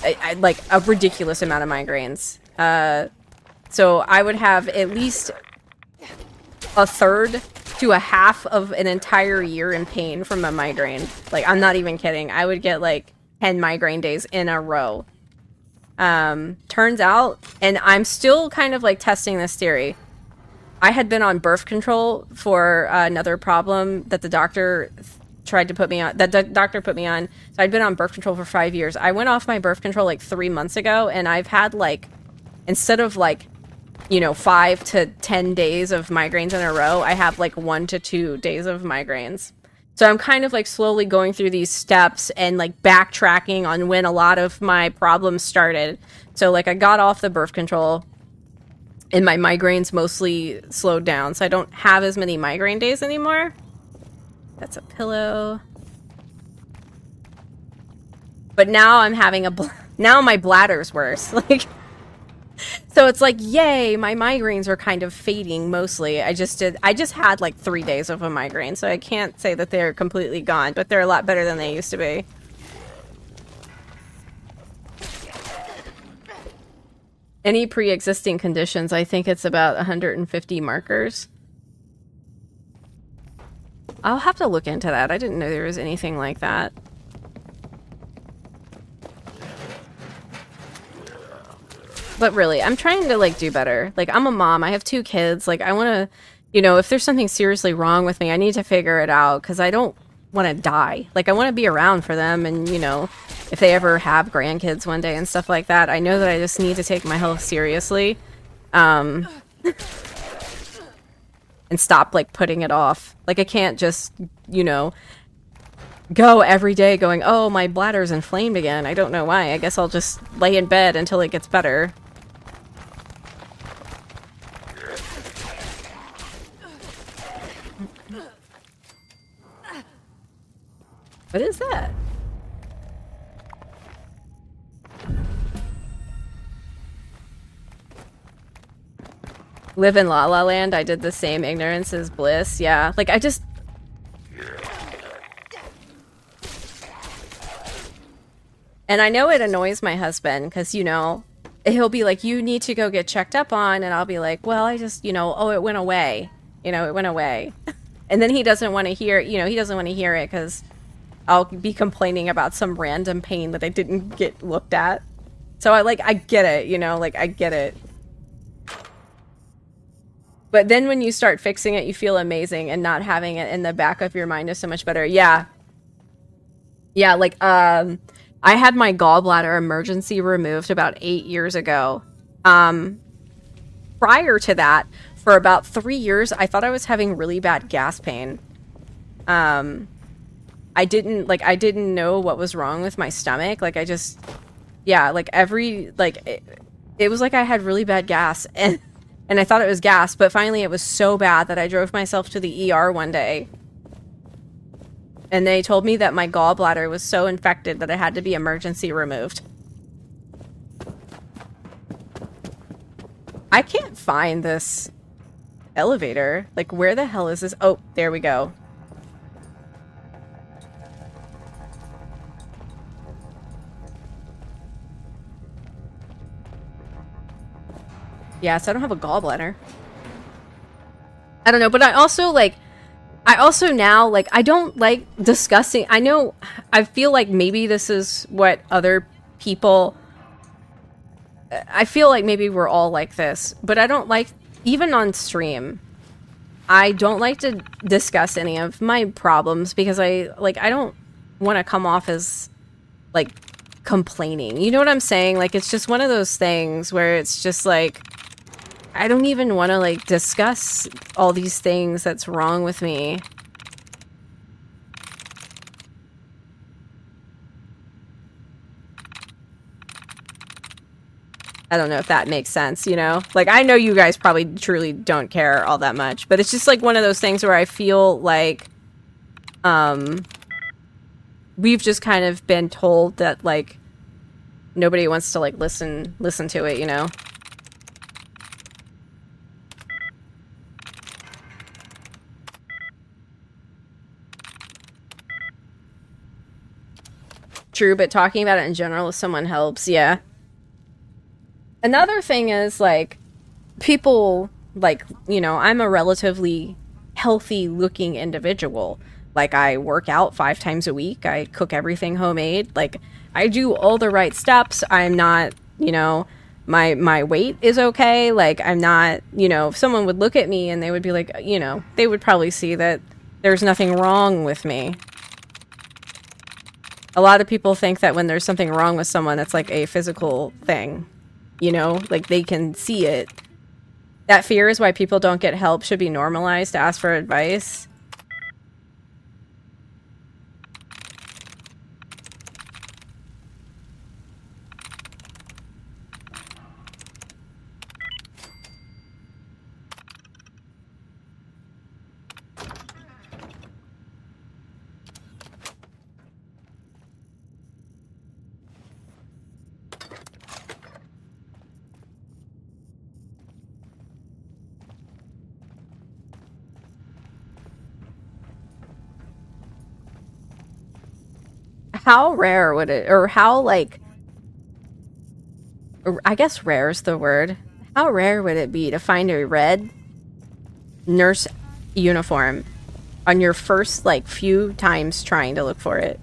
I like a ridiculous amount of migraines. So I would have at least a third to a half of an entire year in pain from a migraine. Like, I'm not even kidding. I would get like 10 migraine days in a row. Turns out, and I'm still kind of like testing this theory. I had been on birth control for another problem that the doctor tried to put me on, that the doctor put me on. So I'd been on birth control for 5 years. I went off my birth control like 3 months ago, and I've had like, instead of like, you know, 5 to 10 days of migraines in a row, I have like 1 to 2 days of migraines. So I'm kind of like slowly going through these steps and like backtracking on when a lot of my problems started. So, like, I got off the birth control, and my migraines mostly slowed down, so I don't have as many migraine days anymore. That's a pillow. But now I'm having now my bladder's worse. Like, so it's like, yay, my migraines are kind of fading mostly. I just had like 3 days of a migraine, so I can't say that they're completely gone, but they're a lot better than they used to be. Any pre-existing conditions, I think it's about 150 markers. I'll have to look into that. I didn't know there was anything like that. But really, I'm trying to, like, do better. Like, I'm a mom. I have 2 kids. Like, I want to, you know, if there's something seriously wrong with me, I need to figure it out because I don't want to die. Like, I want to be around for them and, you know, if they ever have grandkids one day and stuff like that, I know that I just need to take my health seriously. And stop, like, putting it off. Like, I can't just, you know, go every day going, oh, my bladder's inflamed again. I don't know why. I guess I'll just lay in bed until it gets better. What is that? Live in La La Land. I did the same. Ignorance is bliss. Yeah. Like, I just... And I know it annoys my husband because, you know, he'll be like, you need to go get checked up on. And I'll be like, well, I just, you know, oh, it went away. You know, it went away. And then he doesn't want to hear, you know, he doesn't want to hear it because I'll be complaining about some random pain that I didn't get looked at. So I get it, you know, like, I get it. But then when you start fixing it, you feel amazing, and not having it in the back of your mind is so much better. Yeah. Yeah, like, I had my gallbladder emergency removed about 8 years ago. Prior to that, for about 3 years, I thought I was having really bad gas pain. I didn't know what was wrong with my stomach. Like, I just, yeah, like, it was like I had really bad gas, and I thought it was gas, but finally it was so bad that I drove myself to the ER one day. And they told me that my gallbladder was so infected that it had to be emergency removed. I can't find this elevator. Like, where the hell is this? Oh, there we go. Yeah, so I don't have a gallbladder. I don't know, but I also now, like, I don't like discussing. I feel like maybe this is what other people, I feel like maybe we're all like this, but I don't like, even on stream, I don't like to discuss any of my problems because I don't want to come off as, like, complaining. You know what I'm saying? Like, it's just one of those things where it's just like, I don't even want to, like, discuss all these things that's wrong with me. I don't know if that makes sense, you know? Like, I know you guys probably truly don't care all that much, but it's just, like, one of those things where I feel like, we've just kind of been told that, like, nobody wants to, like, listen to it, you know? True, but talking about it in general if someone helps, yeah. Another thing is, like, people, like, you know, I'm a relatively healthy looking individual. Like, I work out 5 times a week. I cook everything homemade. Like, I do all the right steps. I'm not, you know, my weight is okay. Like, I'm not, you know, if someone would look at me and they would be like, you know, they would probably see that there's nothing wrong with me. A lot of people think that when there's something wrong with someone, it's like a physical thing, you know, like they can see it. That fear is why people don't get help. Should be normalized to ask for advice. how rare would it, or how like, or I guess rare is the word. How rare would it be to find a red nurse uniform on your first like few times trying to look for it?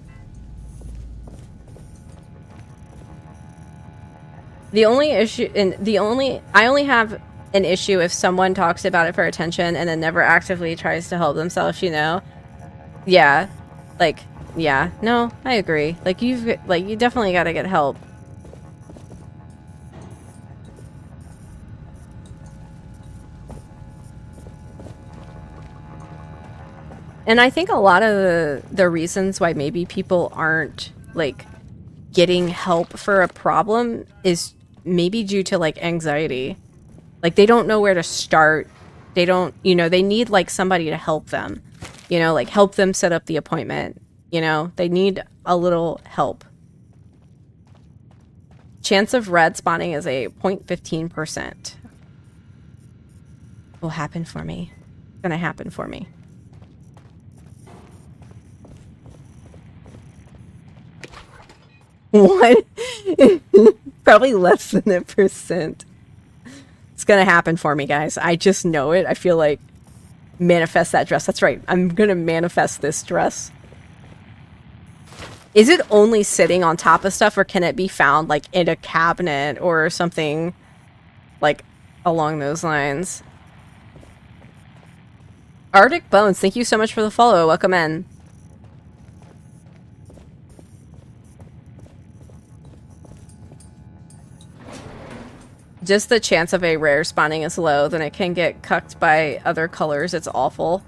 The only issue, I only have an issue if someone talks about it for attention and then never actively tries to help themselves, you know? Yeah. Like, yeah. No, I agree. Like, you definitely gotta get help. And I think a lot of the reasons why maybe people aren't, like, getting help for a problem is maybe due to, like, anxiety. Like, they don't know where to start. They don't, you know, they need, like, somebody to help them. You know, like, help them set up the appointment. You know, they need a little help. Chance of red spawning is a 0.15%. Will happen for me. It's gonna happen for me. What? Probably less than a percent. It's gonna happen for me, guys. I just know it. I feel like manifest that dress. That's right. I'm gonna manifest this dress. Is it only sitting on top of stuff, or can it be found like in a cabinet or something like along those lines? Arctic Bones, thank you so much for the follow. Welcome in. Just the chance of a rare spawning is low, then it can get cucked by other colors. It's awful.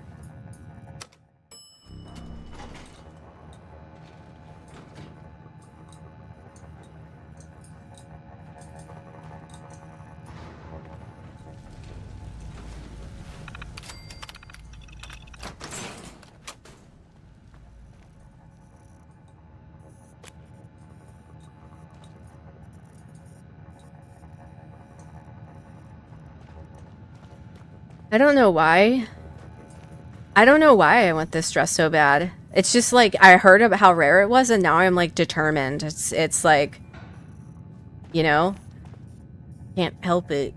I don't know why. I don't know why I want this dress so bad. It's just like I heard about how rare it was, and now I'm like determined. It's like, you know, can't help it.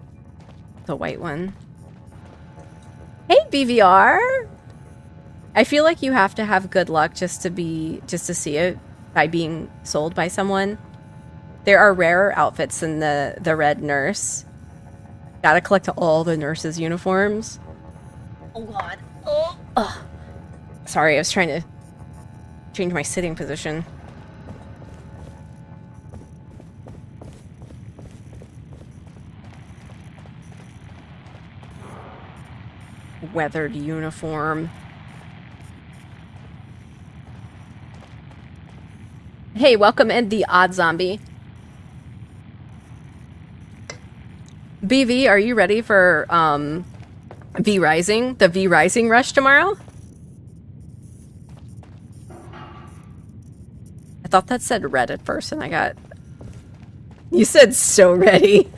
The white one. Hey BVR. I feel like you have to have good luck just to see it by being sold by someone. There are rarer outfits than the red nurse. Gotta collect all the nurses' uniforms. Oh god. Oh. Ugh. Sorry, I was trying to change my sitting position. Weathered uniform. Hey, welcome in, the Odd Zombie. BV, are you ready for V Rising? The V Rising rush tomorrow? I thought that said red at first, and I got... You said so ready.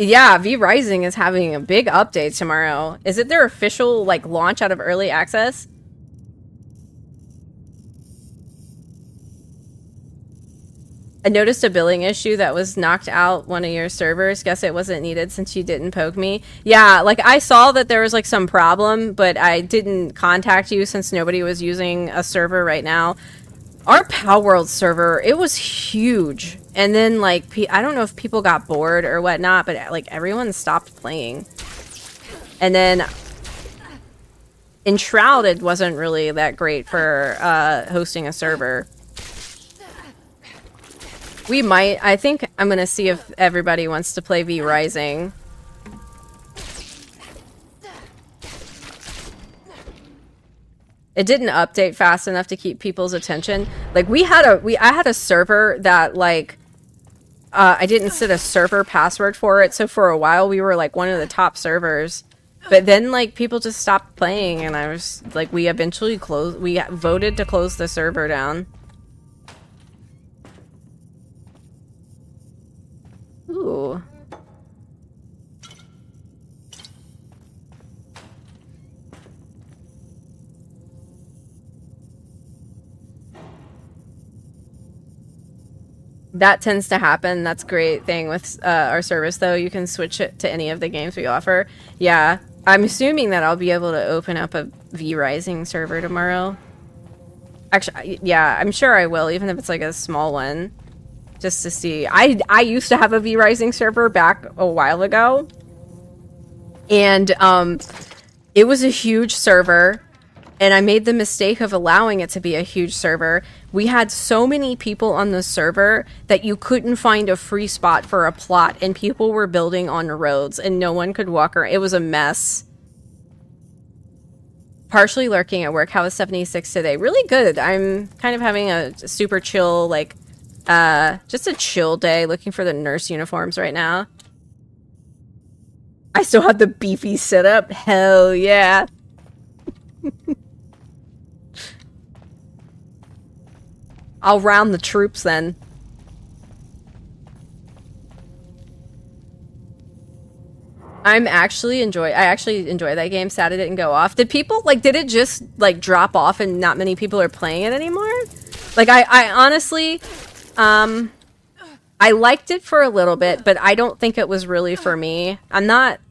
Yeah, V Rising is having a big update tomorrow. Is it their official, like, launch out of early access? I noticed a billing issue that was knocked out one of your servers. Guess it wasn't needed since you didn't poke me. Yeah, like, I saw that there was, like, some problem, but I didn't contact you since nobody was using a server right now. Our Palworld server, it was huge. And then, like, I don't know if people got bored or whatnot, but, like, everyone stopped playing. And then Enshrouded wasn't really that great for hosting a server. We might, I think I'm going to see if everybody wants to play V Rising. It didn't update fast enough to keep people's attention. Like, I had a server that, like, I didn't set a server password for it, so for a while we were, like, one of the top servers. But then, like, people just stopped playing, and I was like, we eventually closed. We voted to close the server down. Ooh. That tends to happen. That's a great thing with our service, though. You can switch it to any of the games we offer. Yeah, I'm assuming that I'll be able to open up a V Rising server tomorrow. Actually, yeah, I'm sure I will, even if it's like a small one, just to see. I used to have a V Rising server back a while ago, and it was a huge server. And I made the mistake of allowing it to be a huge server. We had so many people on the server that you couldn't find a free spot for a plot, and people were building on roads, and no one could walk around. It was a mess. Partially lurking at work. How was 76 today? Really good. I'm kind of having a super chill, like, just a chill day, looking for the nurse uniforms right now. I still have the beefy sit-up. Hell yeah. I'll round the troops then. I actually enjoy that game. Sad it didn't go off. Did it just like drop off and not many people are playing it anymore? Like I honestly I liked it for a little bit, but I don't think it was really for me. I'm not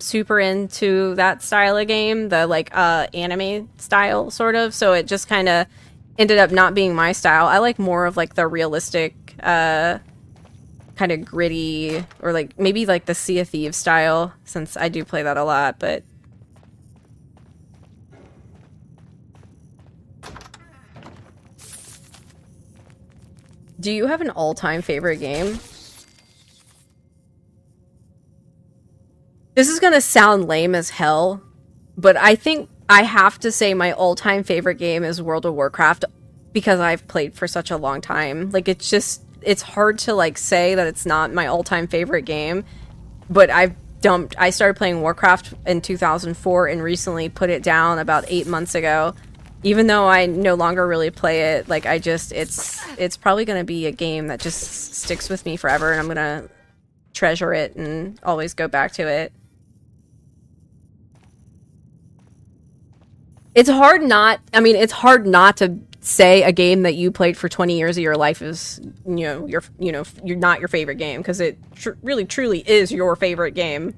super into that style of game, the like anime style sort of, so it just kind of ended up not being my style. I like more of like the realistic kind of gritty, or like maybe like the Sea of Thieves style, since I do play that a lot. But do you have an all-time favorite game? This is gonna sound lame as hell, but I think I have to say my all-time favorite game is World of Warcraft, because I've played for such a long time. Like, it's hard to like say that it's not my all-time favorite game, but I started playing Warcraft in 2004 and recently put it down about 8 months ago. Even though I no longer really play it, like it's probably gonna be a game that just sticks with me forever, and I'm gonna treasure it and always go back to it. It's hard not to say a game that you played for 20 years of your life is, you're not your favorite game, because it really truly is your favorite game.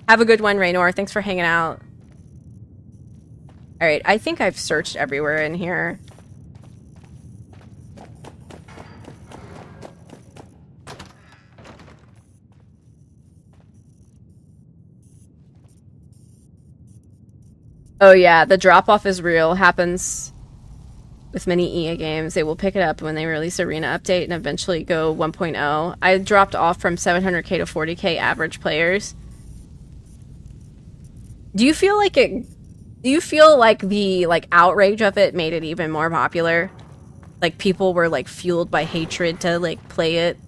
Have a good one, Raynor. Thanks for hanging out. All right, I think I've searched everywhere in here. Oh yeah, the drop-off is real. Happens with many EA games. They will pick it up when they release Arena update and eventually go 1.0. I dropped off from 700k to 40k average players. Do you feel like the like outrage of it made it even more popular? Like people were like fueled by hatred to like play it?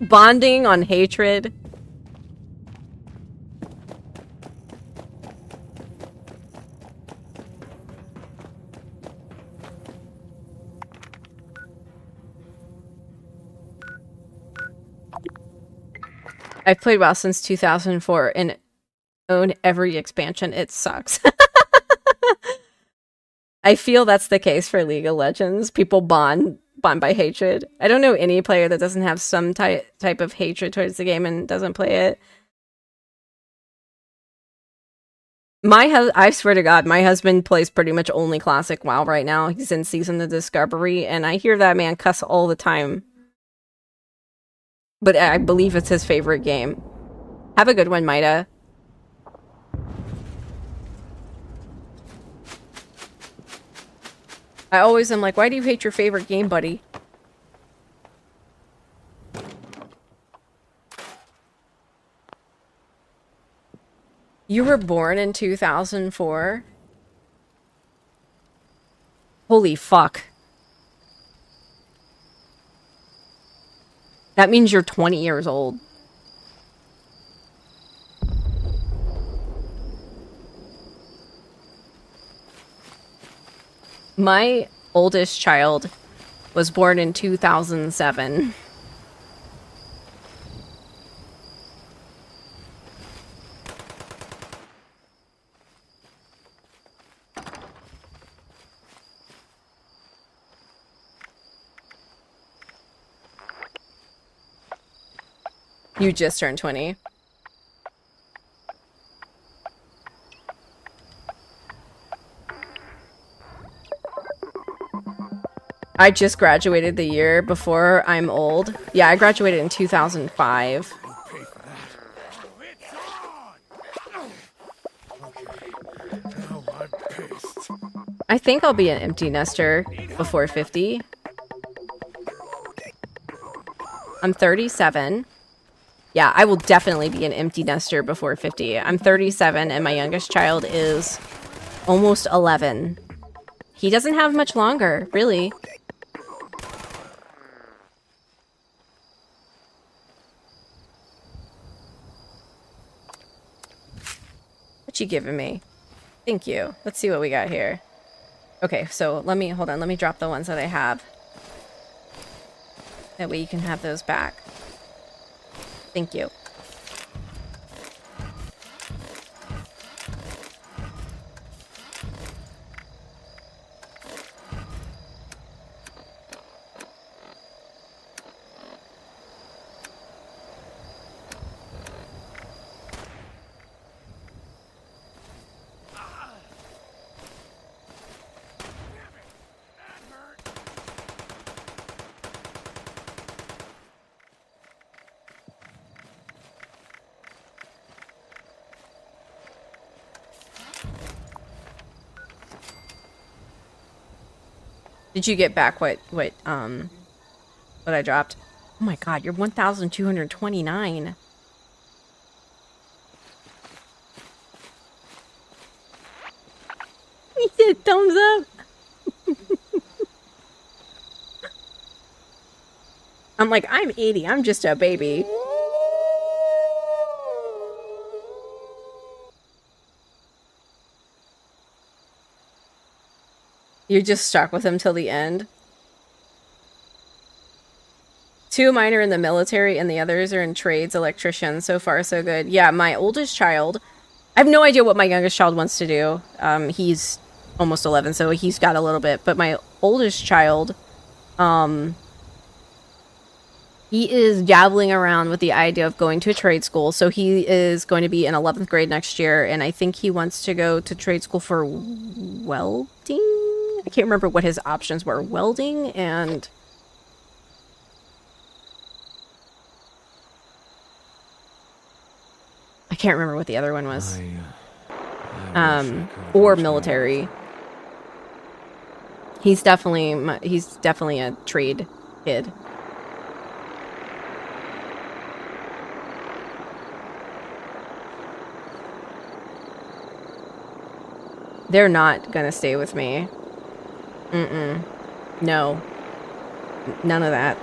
Bonding on hatred. I've played WoW since 2004 and own every expansion. It sucks. I feel that's the case for League of Legends. People bond by hatred. I don't know any player that doesn't have some type of hatred towards the game and doesn't play it. I swear to God, my husband plays pretty much only classic WoW right now. He's in Season of Discovery, and I hear that man cuss all the time. But I believe it's his favorite game. Have a good one, Maida. I always am like, why do you hate your favorite game, buddy? You were born in 2004? Holy fuck. That means you're 20 years old. My oldest child was born in 2007. You just turned 20. I just graduated the year before I'm old. Yeah, I graduated in 2005. I think I'll be an empty nester before 50. I'm 37. Yeah, I will definitely be an empty nester before 50. I'm 37 and my youngest child is almost 11. He doesn't have much longer, really. What you giving me? Thank you. Let's see what we got here. Okay, so let me drop the ones that I have. That way you can have those back. Thank you. Did you get back what I dropped? Oh my god, you're 1,229. He did thumbs up. I'm like, I'm 80, I'm just a baby. You're just stuck with him till the end. 2 of mine are in the military and the others are in trades, electricians. So far, so good. Yeah, my oldest child, I have no idea what my youngest child wants to do. He's almost 11, so he's got a little bit. But my oldest child, he is dabbling around with the idea of going to a trade school. So he is going to be in 11th grade next year. And I think he wants to go to trade school for welding. I can't remember what his options were. Welding and... I can't remember what the other one was. Or military. He's definitely a trade kid. They're not gonna stay with me. No. None of that.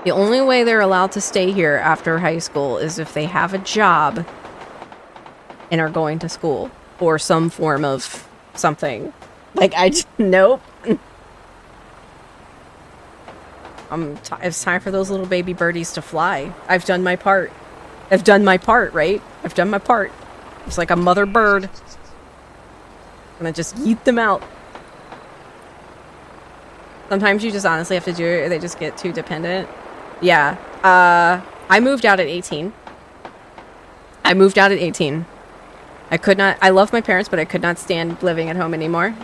The only way they're allowed to stay here after high school is if they have a job and are going to school or some form of something. Like, nope. It's time for those little baby birdies to fly. I've done my part. I've done my part, right? I've done my part. It's like a mother bird. I'm gonna just yeet them out. Sometimes you just honestly have to do it or they just get too dependent. Yeah. I moved out at 18. I could not, I love my parents, but I could not stand living at home anymore.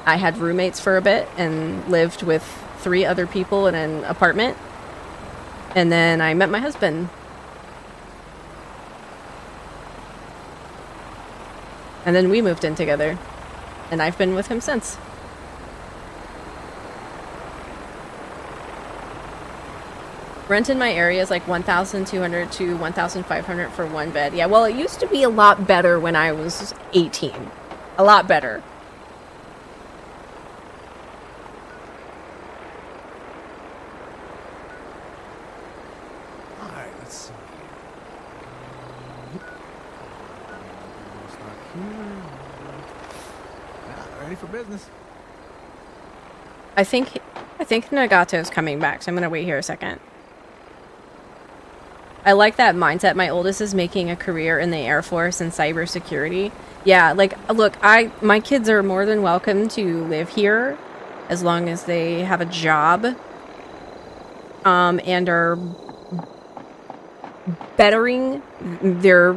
I had roommates for a bit and lived with 3 other people in an apartment. And then I met my husband. And then we moved in together. And I've been with him since. Rent in my area is like 1,200 to 1,500 for one bed. Yeah, well, it used to be a lot better when I was 18. A lot better. Alright, let's see. Start here. Yeah, ready for business. I think Nagato's coming back, so I'm gonna wait here a second. I like that mindset. My oldest is making a career in the Air Force and cybersecurity. Yeah, like, look, my kids are more than welcome to live here as long as they have a job, and are bettering their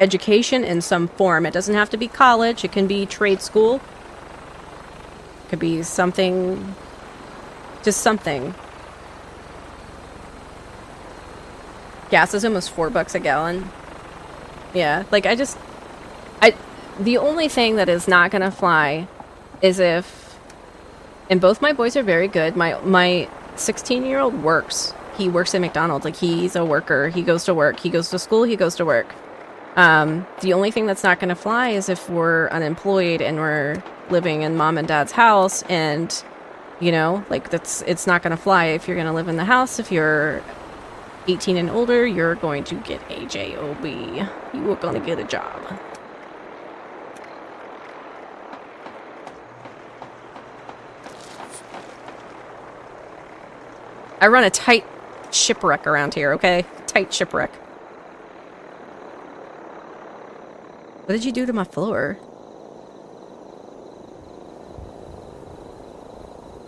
education in some form. It doesn't have to be college. It can be trade school. It could be something, just something. Gas is almost $4 a gallon. Yeah, like the only thing that is not gonna fly is if, and both my boys are very good. My 16-year-old works. He works at McDonald's. Like, he's a worker. He goes to work. He goes to school. He goes to work. The only thing that's not gonna fly is if we're unemployed and we're living in mom and dad's house, and you know, like, it's not gonna fly if you're gonna live in the house. If you're 18 and older, you're going to get a job. You are going to get a job. I run a tight shipwreck around here, okay? Tight shipwreck. What did you do to my floor?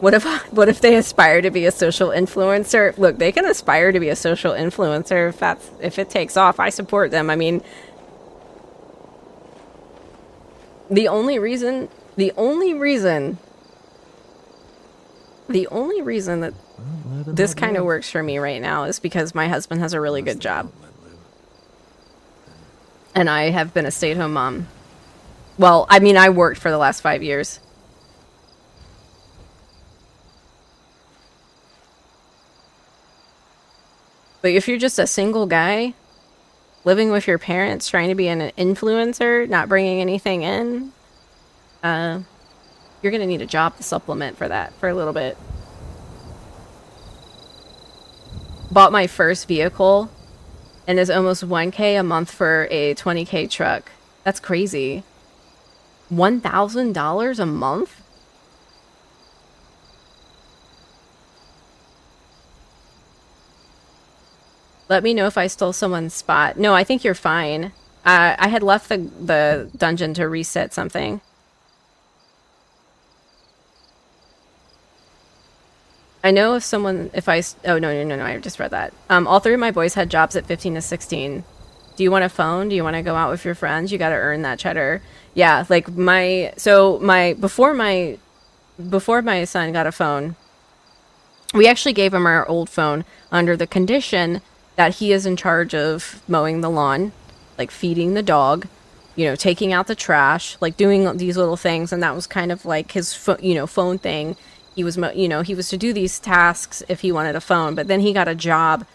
What if they aspire to be a social influencer? Look, they can aspire to be a social influencer if it takes off. I support them. I mean, the only reason that this kind of works for me right now is because my husband has a really good job. And I have been a stay-at-home mom. Well, I mean, I worked for the last 5 years. But if you're just a single guy living with your parents, trying to be an influencer, not bringing anything in, you're going to need a job to supplement for that for a little bit. Bought my first vehicle, and it's almost $1K a month for a 20K truck. That's crazy. $1,000 a month? Let me know if I stole someone's spot. No, I think you're fine. I had left the dungeon to reset something. I know if oh, no, I just read that. All three of my boys had jobs at 15 to 16. Do you want a phone? Do you want to go out with your friends? You got to earn that cheddar. Yeah, like before my son got a phone, we actually gave him our old phone under the condition that he is in charge of mowing the lawn, like feeding the dog, you know, taking out the trash, like doing these little things. And that was kind of like his phone thing. He was, he was to do these tasks if he wanted a phone, but then he got a job.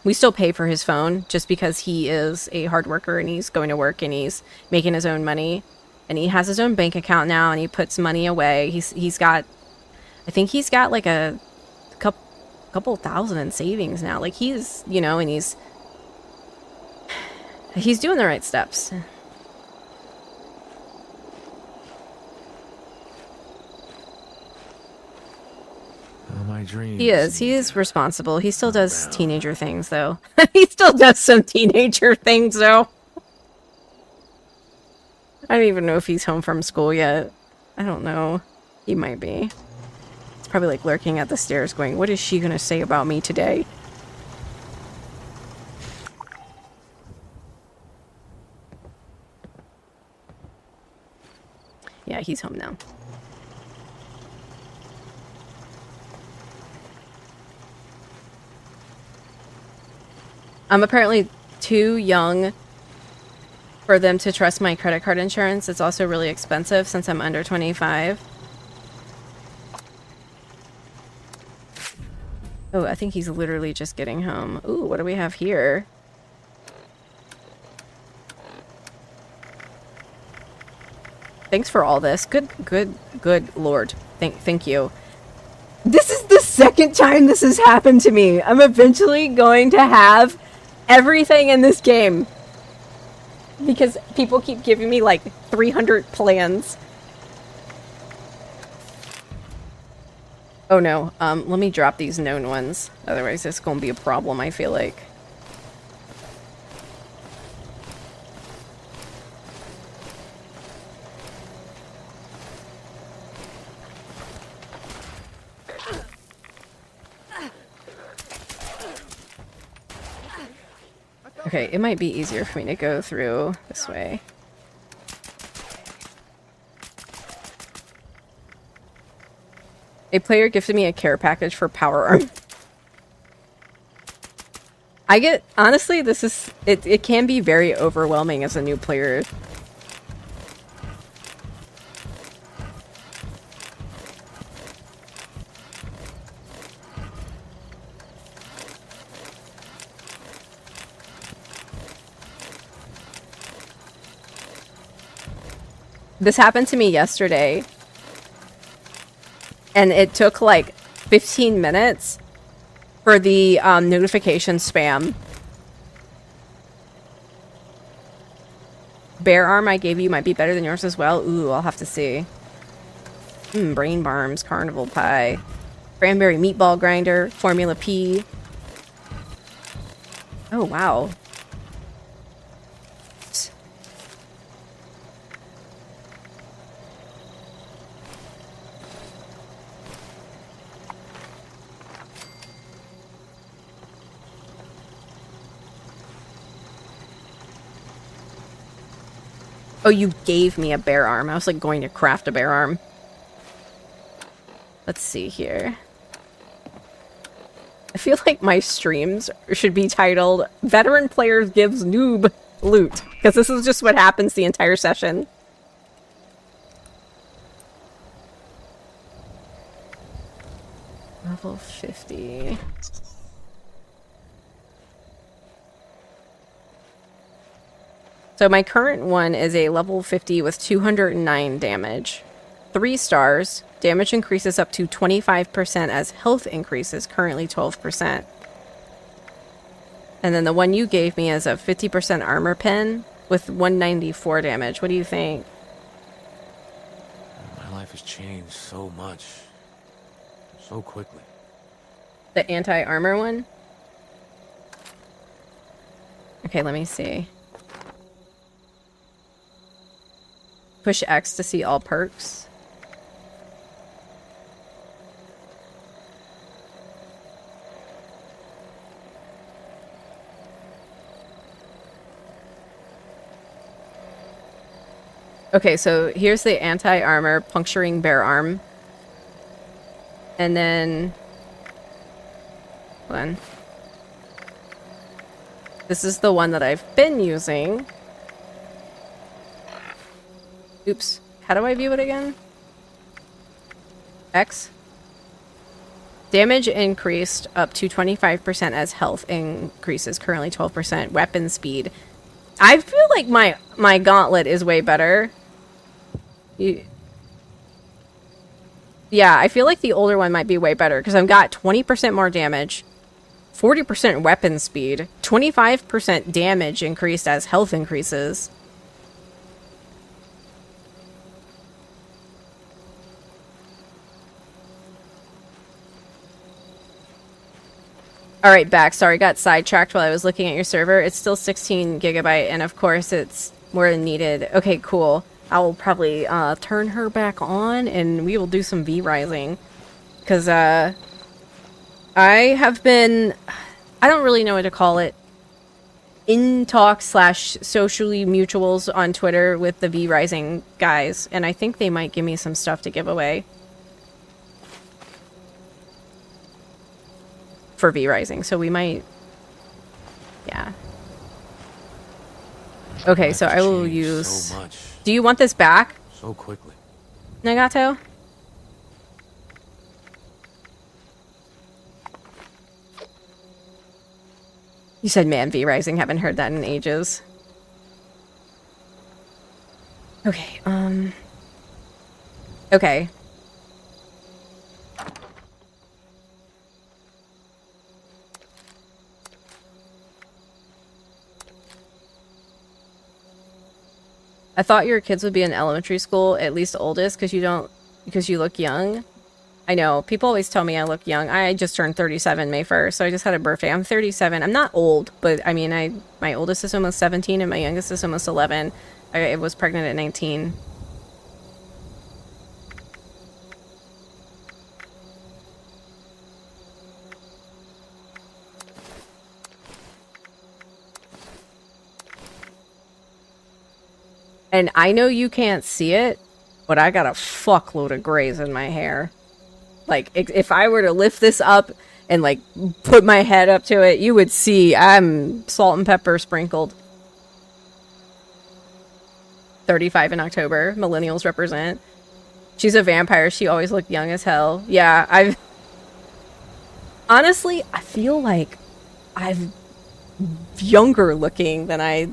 We still pay for his phone just because he is a hard worker and he's going to work and he's making his own money, and he has his own bank account now and he puts money away. I think he's got like a couple thousand in savings now. Like, he's, and he's doing the right steps. My dreams. He is responsible. He still does teenager things, though. He still does some teenager things, though. I don't even know if he's home from school yet. I don't know. He might be. He's probably like lurking at the stairs going, what is she gonna say about me today? Yeah, he's home now. I'm apparently too young for them to trust my credit card insurance. It's also really expensive since I'm under 25. Oh, I think he's literally just getting home. Ooh, what do we have here? Thanks for all this. Good lord. Thank you. This is the second time this has happened to me. I'm eventually going to have everything in this game. Because people keep giving me like 300 plans. Oh no, let me drop these known ones. Otherwise it's gonna be a problem, I feel like. Okay, it might be easier for me to go through this way. A player gifted me a care package for Power Arm. Honestly, this is, it can be very overwhelming as a new player. This happened to me yesterday. And it took like 15 minutes for the notification spam. Bear arm I gave you might be better than yours as well. Ooh, I'll have to see. Brain barms, carnival pie, cranberry meatball grinder, Formula P. Oh, wow. Oh, you gave me a bear arm. I was like going to craft a bear arm. Let's see here. I feel like my streams should be titled Veteran Players Gives Noob Loot. Because this is just what happens the entire session. Level 50. So my current one is a level 50 with 209 damage. 3 stars. Damage increases up to 25% as health increases, currently 12%. And then the one you gave me is a 50% armor pen with 194 damage. What do you think? My life has changed so much. So quickly. The anti-armor one? Okay, let me see. Push X to see all perks. Okay, so here's the anti-armor puncturing bear arm. And then... hold on. This is the one that I've been using. Oops. How do I view it again? X. Damage increased up to 25% as health increases, currently 12%. Weapon speed. I feel like my gauntlet is way better. Yeah, I feel like the older one might be way better because I've got 20% more damage, 40% weapon speed, 25% damage increased as health increases. Alright, back. Sorry, got sidetracked while I was looking at your server. It's still 16 gigabyte, and of course it's more than needed. Okay, cool. I will probably turn her back on, and we will do some V-Rising. Because, I have been... I don't really know what to call it. In talk / socially mutuals on Twitter with the V-Rising guys, and I think they might give me some stuff to give away. For V-Rising, so we might... yeah. Okay, so I will use... so much. Do you want this back, So quickly. Nagato? You said Man V Rising. Haven't heard that in ages. Okay, okay. I thought your kids would be in elementary school, at least oldest, because you look young. I know, people always tell me I look young. I just turned 37 May 1st, so I just had a birthday. I'm 37. I'm not old, but I mean, my oldest is almost 17 and my youngest is almost 11. I was pregnant at 19. And I know you can't see it, but I got a fuckload of grays in my hair. Like, if I were to lift this up and, like, put my head up to it, you would see I'm salt and pepper sprinkled. 35 in October. Millennials represent. She's a vampire. She always looked young as hell. Yeah, honestly, I feel like I'm younger looking than I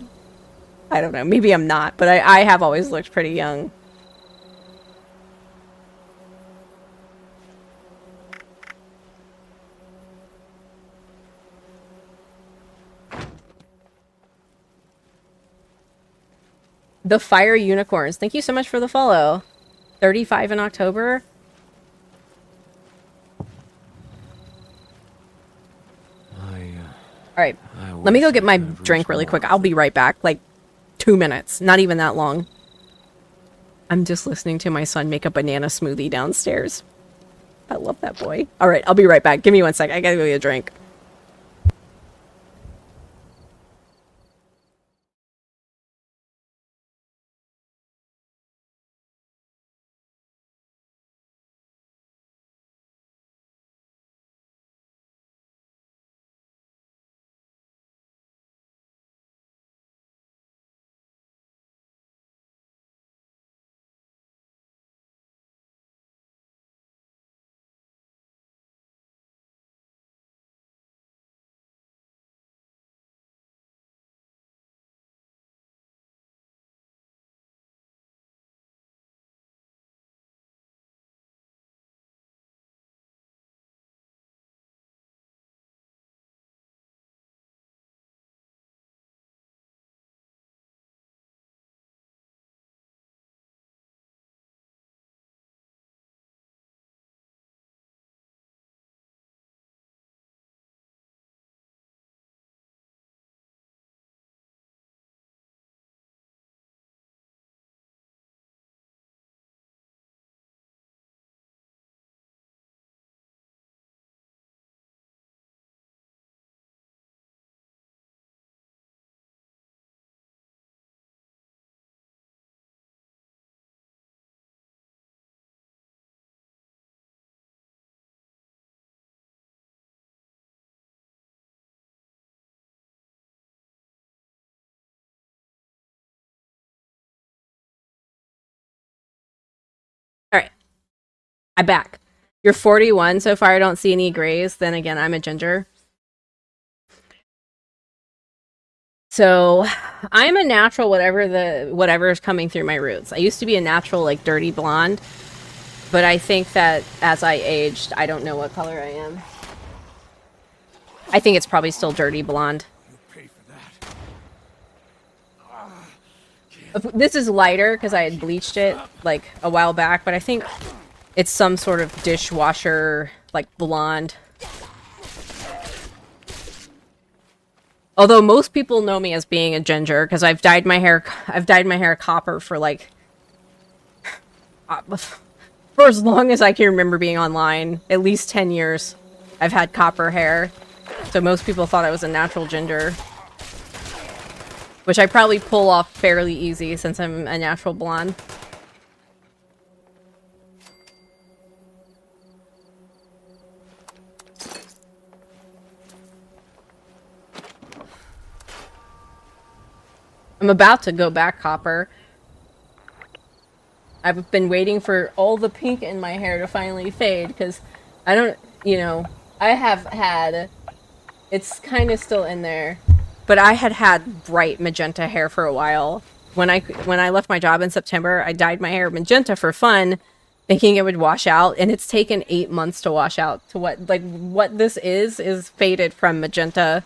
don't know. Maybe I'm not, but I have always looked pretty young. The Fire Unicorns. Thank you so much for the follow. 35 in October. Alright. Let me go get my drink really quick. I'll be right back. Like, 2 minutes. Not even that long. I'm just listening to my son make a banana smoothie downstairs. I love that boy. Alright, I'll be right back. Give me 1 sec. I gotta go get a drink. Alright. I'm back. You're 41 so far. I don't see any grays. Then again, I'm a ginger. So I'm a natural whatever is coming through my roots. I used to be a natural, like, dirty blonde. But I think that as I aged, I don't know what color I am. I think it's probably still dirty blonde. This is lighter because I had bleached it like a while back, but I think it's some sort of dishwasher like blonde. Although most people know me as being a ginger because I've dyed my hair copper for like for as long as I can remember being online, at least 10 years. I've had copper hair. So most people thought I was a natural ginger. Which I probably pull off fairly easy since I'm a natural blonde. I'm about to go back copper. I've been waiting for all the pink in my hair to finally fade because I don't, I have had It's kind of still in there. But I had bright magenta hair for a while. When I left my job in September, I dyed my hair magenta for fun, thinking it would wash out, and it's taken 8 months to wash out. To what this is faded from magenta.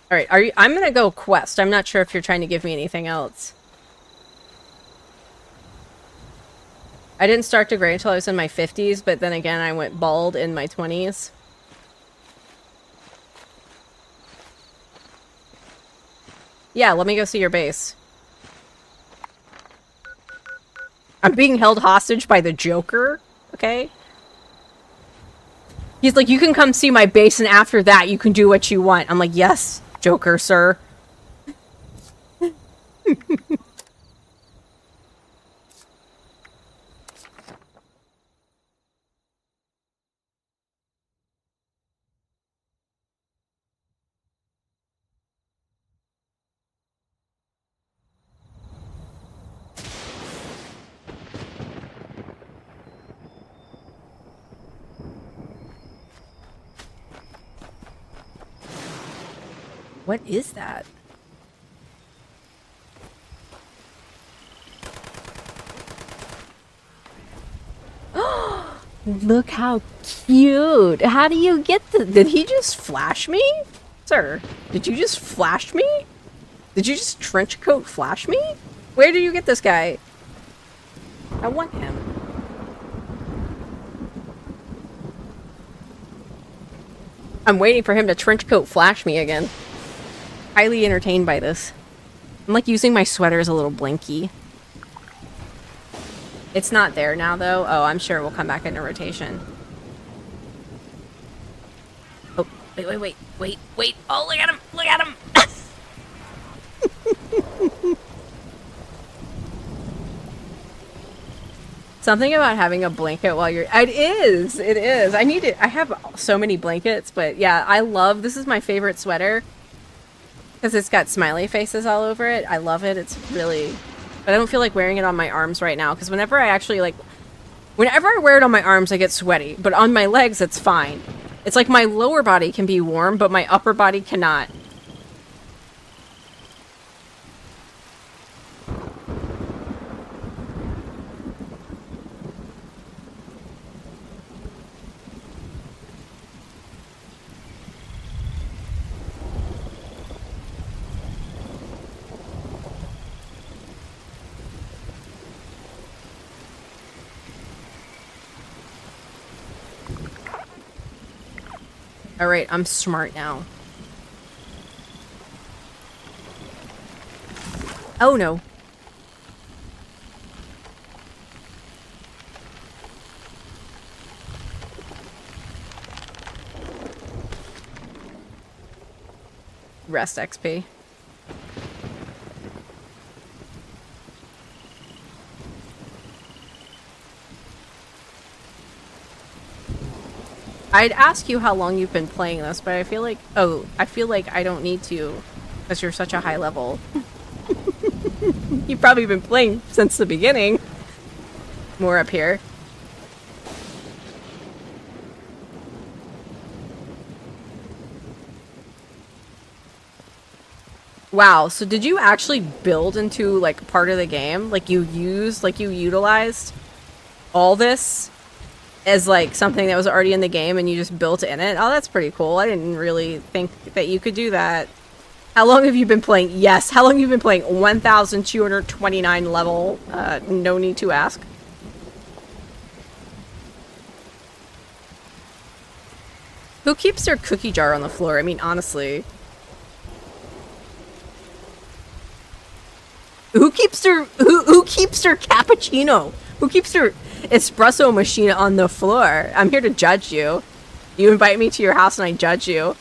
All right, I'm gonna go quest. I'm not sure if you're trying to give me anything else. I didn't start to gray until I was in my 50s, but then again, I went bald in my 20s. Yeah, let me go see your base. I'm being held hostage by the Joker, okay? He's like, you can come see my base, and after that, you can do what you want. I'm like, yes, Joker, sir. What is that? Look how cute. How do you get the... Did he just flash me? Sir, did you just flash me? Did you just trench coat flash me? Where did you get this guy? I want him. I'm waiting for him to trench coat flash me again. Highly entertained by this. I'm like using my sweater as a little blinky. It's not there now though. Oh, I'm sure it will come back into rotation. Oh, wait. Oh, look at him. Look at him. Something about having a blanket while you're... It is. I need it. I have so many blankets, but yeah, I love... This is my favorite sweater. Because it's got smiley faces all over it. I love it. It's really... But I don't feel like wearing it on my arms right now. Because whenever I actually, like... Whenever I wear it on my arms, I get sweaty. But on my legs, it's fine. It's like my lower body can be warm, but my upper body cannot. Alright, I'm smart now. Oh no. Rest XP. I'd ask you how long you've been playing this, but I feel like... Oh, I feel like I don't need to, because you're such a high level. You've probably been playing since the beginning. More up here. Wow, so did you actually build into, like, part of the game? Like, you utilized all this as, like, something that was already in the game and you just built in it? Oh, that's pretty cool. I didn't really think that you could do that. How long have you been playing? Yes, how long have you been playing? 1,229 level. No need to ask. Who keeps their cookie jar on the floor? I mean, honestly. Who keeps their cappuccino? Who keeps their espresso machine on the floor? I'm here to judge you. You invite me to your house and I judge you.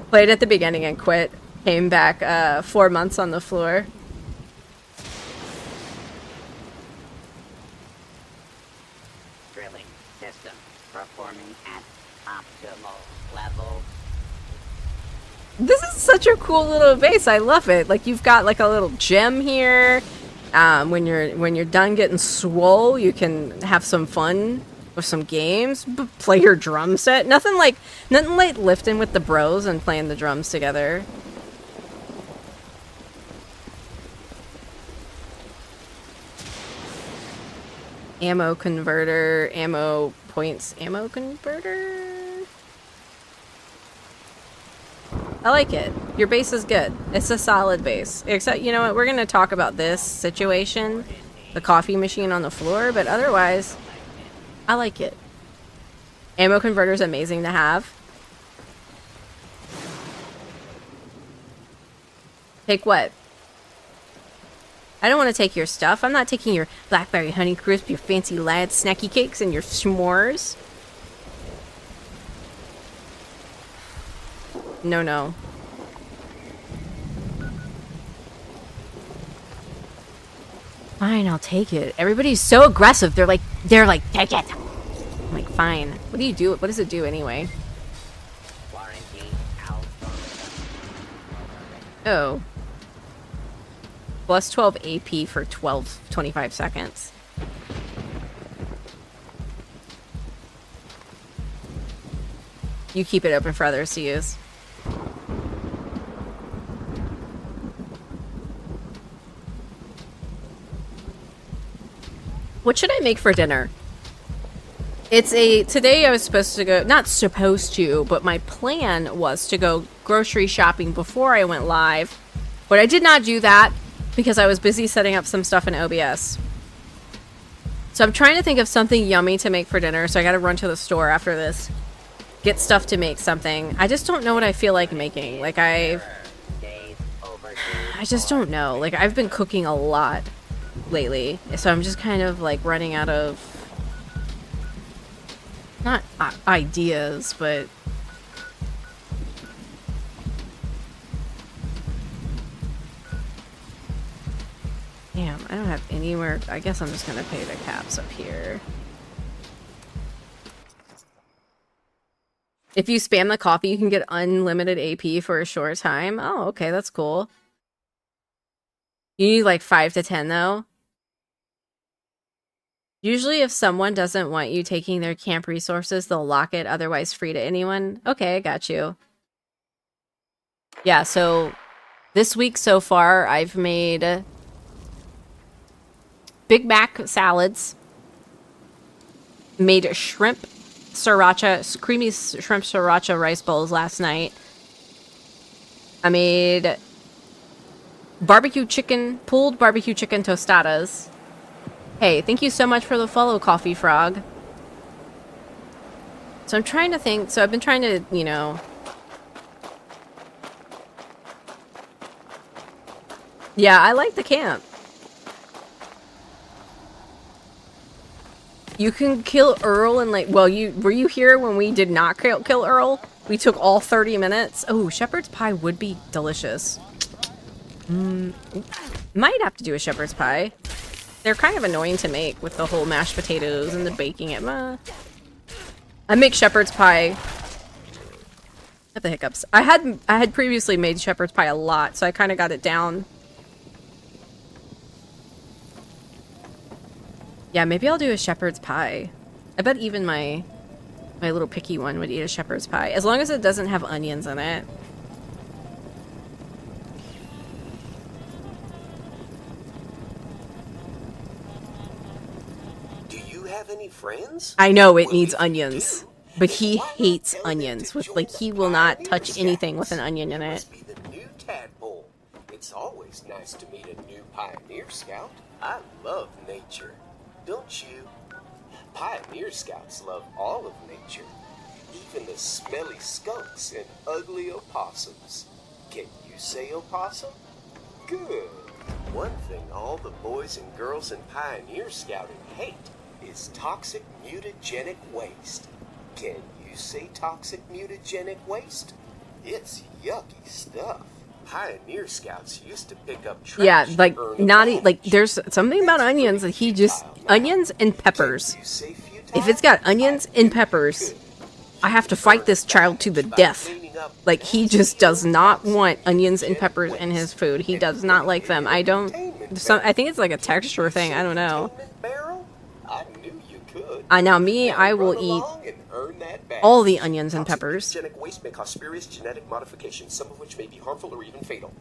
Played at the beginning and quit. Came back 4 months on the floor. Drilling system performing at optimal level. This is such a cool little base. I love it. Like, you've got like a little gem here. When you're done getting swole, you can have some fun with some games, play your drum set. Nothing like lifting with the bros and playing the drums together. Ammo converter, ammo points, ammo converter. I like it. Your base is good. It's a solid base. Except, you know what? We're going to talk about this situation, the coffee machine on the floor, but otherwise, I like it. Ammo converter is amazing to have. Take what? I don't want to take your stuff. I'm not taking your Blackberry Honeycrisp, your fancy lad snacky cakes, and your s'mores. No, no. Fine, I'll take it. Everybody's so aggressive. They're like, take it. I'm like, fine. What do you do? What does it do anyway? Oh. Plus 12 AP for 25 seconds. You keep it open for others to use. What should I make for dinner? Today I was supposed to go, not supposed to, but my plan was to go grocery shopping before I went live. But I did not do that because I was busy setting up some stuff in OBS. So I'm trying to think of something yummy to make for dinner, so I gotta run to the store after this. Get stuff to make something. I just don't know what I feel like making. Like I just don't know. Like I've been cooking a lot lately, so I'm just kind of like running out of not ideas, but damn, I don't have anywhere. I guess I'm just gonna pay the caps up here. If you spam the coffee, you can get unlimited AP for a short time. Oh, okay, that's cool. You need like 5 to 10 though. Usually if someone doesn't want you taking their camp resources, they'll lock it, otherwise free to anyone. Okay, I got you. Yeah, so this week so far, I've made Big Mac salads, made shrimp sriracha, creamy shrimp sriracha rice bowls last night. I made pulled barbecue chicken tostadas. Hey, thank you so much for the follow, Coffee Frog. So I'm trying to think. So I've been trying to, you know. Yeah, I like the camp. You can kill Earl and like, well, were you here when we did not kill Earl? We took all 30 minutes. Oh, shepherd's pie would be delicious. Might have to do a shepherd's pie. They're kind of annoying to make with the whole mashed potatoes and the baking it. I make shepherd's pie. I have the hiccups. I had previously made shepherd's pie a lot, so I kind of got it down. Yeah, maybe I'll do a shepherd's pie. I bet even my little picky one would eat a shepherd's pie, as long as it doesn't have onions in it. Any friends? I know it needs onions, but he hates onions. He will not touch anything with an onion in it. Must be the new tadpole. It's always nice to meet a new pioneer scout. I love nature, don't you? Pioneer scouts love all of nature, even the smelly skunks and ugly opossums. Can you say opossum? Good. One thing all the boys and girls in pioneer scouting hate is toxic mutagenic waste. Can you say toxic mutagenic waste? It's yucky stuff. Pioneer scouts used to pick up trash. Yeah, like there's something about onions that he just onions and peppers. If it's got onions and peppers, I have to fight this child to the death. Like he just does not want onions and peppers in his food. He does not like them. I don't I think it's like a texture thing. I don't know. Containment barrel? I knew you could. Now me, Now I will run eat along and earn that badge. all the onions and Toxic peppers. Genetic waste may cause spurious genetic modifications, some of which may be harmful or even fatal.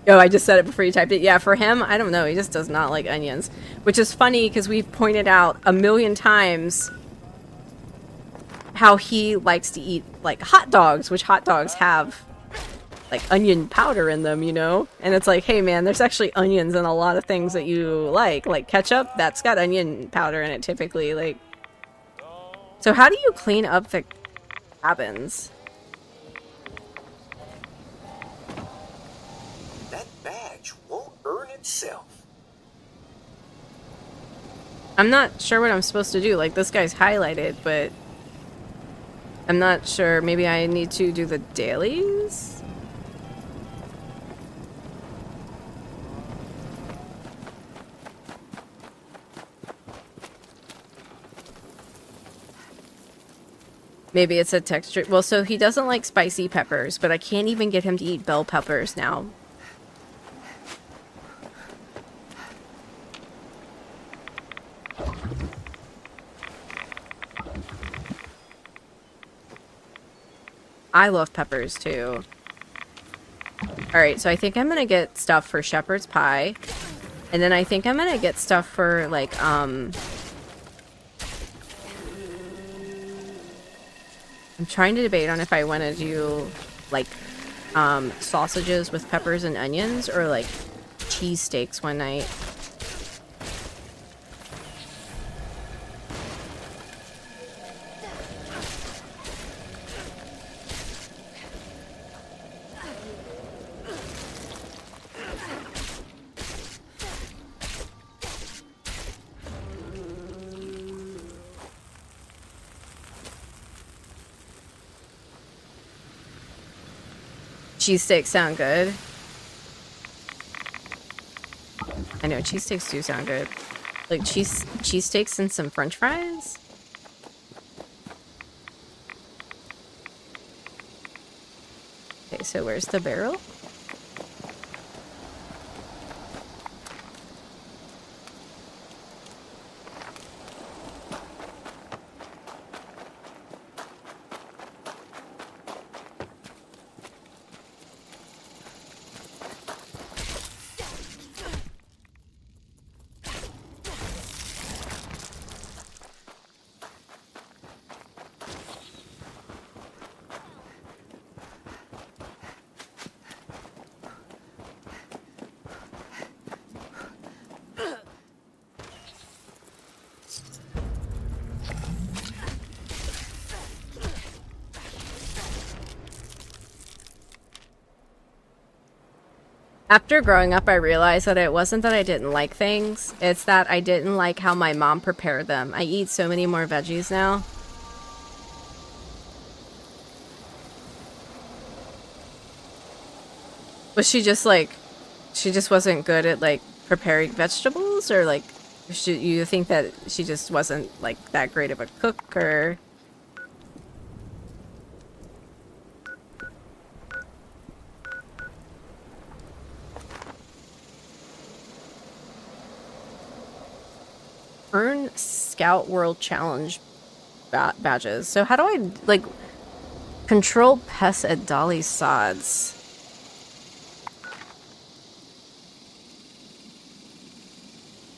Oh, I just said it before you typed it. Yeah, for him, I don't know. He just does not like onions. Which is funny because we've pointed out a million times how he likes to eat, like, hot dogs, which hot dogs have, like, onion powder in them, you know? And it's like, hey, man, there's actually onions in a lot of things that you like. Like ketchup, that's got onion powder in it typically. Like, so how do you clean up the cabins? That badge won't earn itself. I'm not sure what I'm supposed to do. Like, this guy's highlighted, but I'm not sure. Maybe I need to do the dailies? Maybe it's a texture. Well, so he doesn't like spicy peppers, but I can't even get him to eat bell peppers now. I love peppers too. Alright, so I think I'm gonna get stuff for shepherd's pie. And then I think I'm gonna get stuff for, like, I'm trying to debate on if I want to do, like, sausages with peppers and onions, or, like, cheesesteaks one night. Cheesesteaks sound good. I know, cheesesteaks do sound good. Like cheesesteaks and some french fries? Okay, so where's the barrel? After growing up, I realized that it wasn't that I didn't like things, it's that I didn't like how my mom prepared them. I eat so many more veggies now. Was she just like, she just wasn't good at, like, preparing vegetables? Or, like, you think that she just wasn't, like, that great of a cook, or... Earn Scout World Challenge badges. So how do I, like, control pests at Dolly Sods?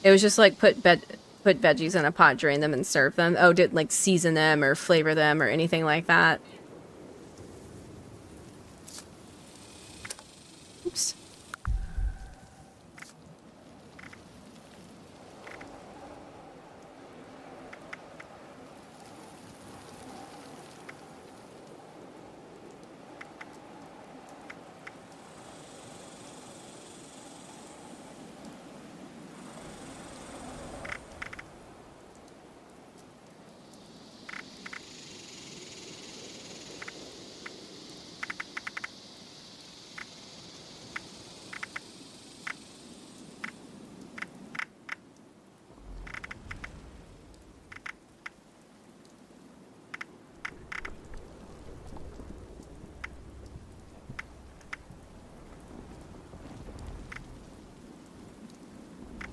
It was just like put veggies in a pot, drain them, and serve them. Oh, didn't like season them or flavor them or anything like that. Oops.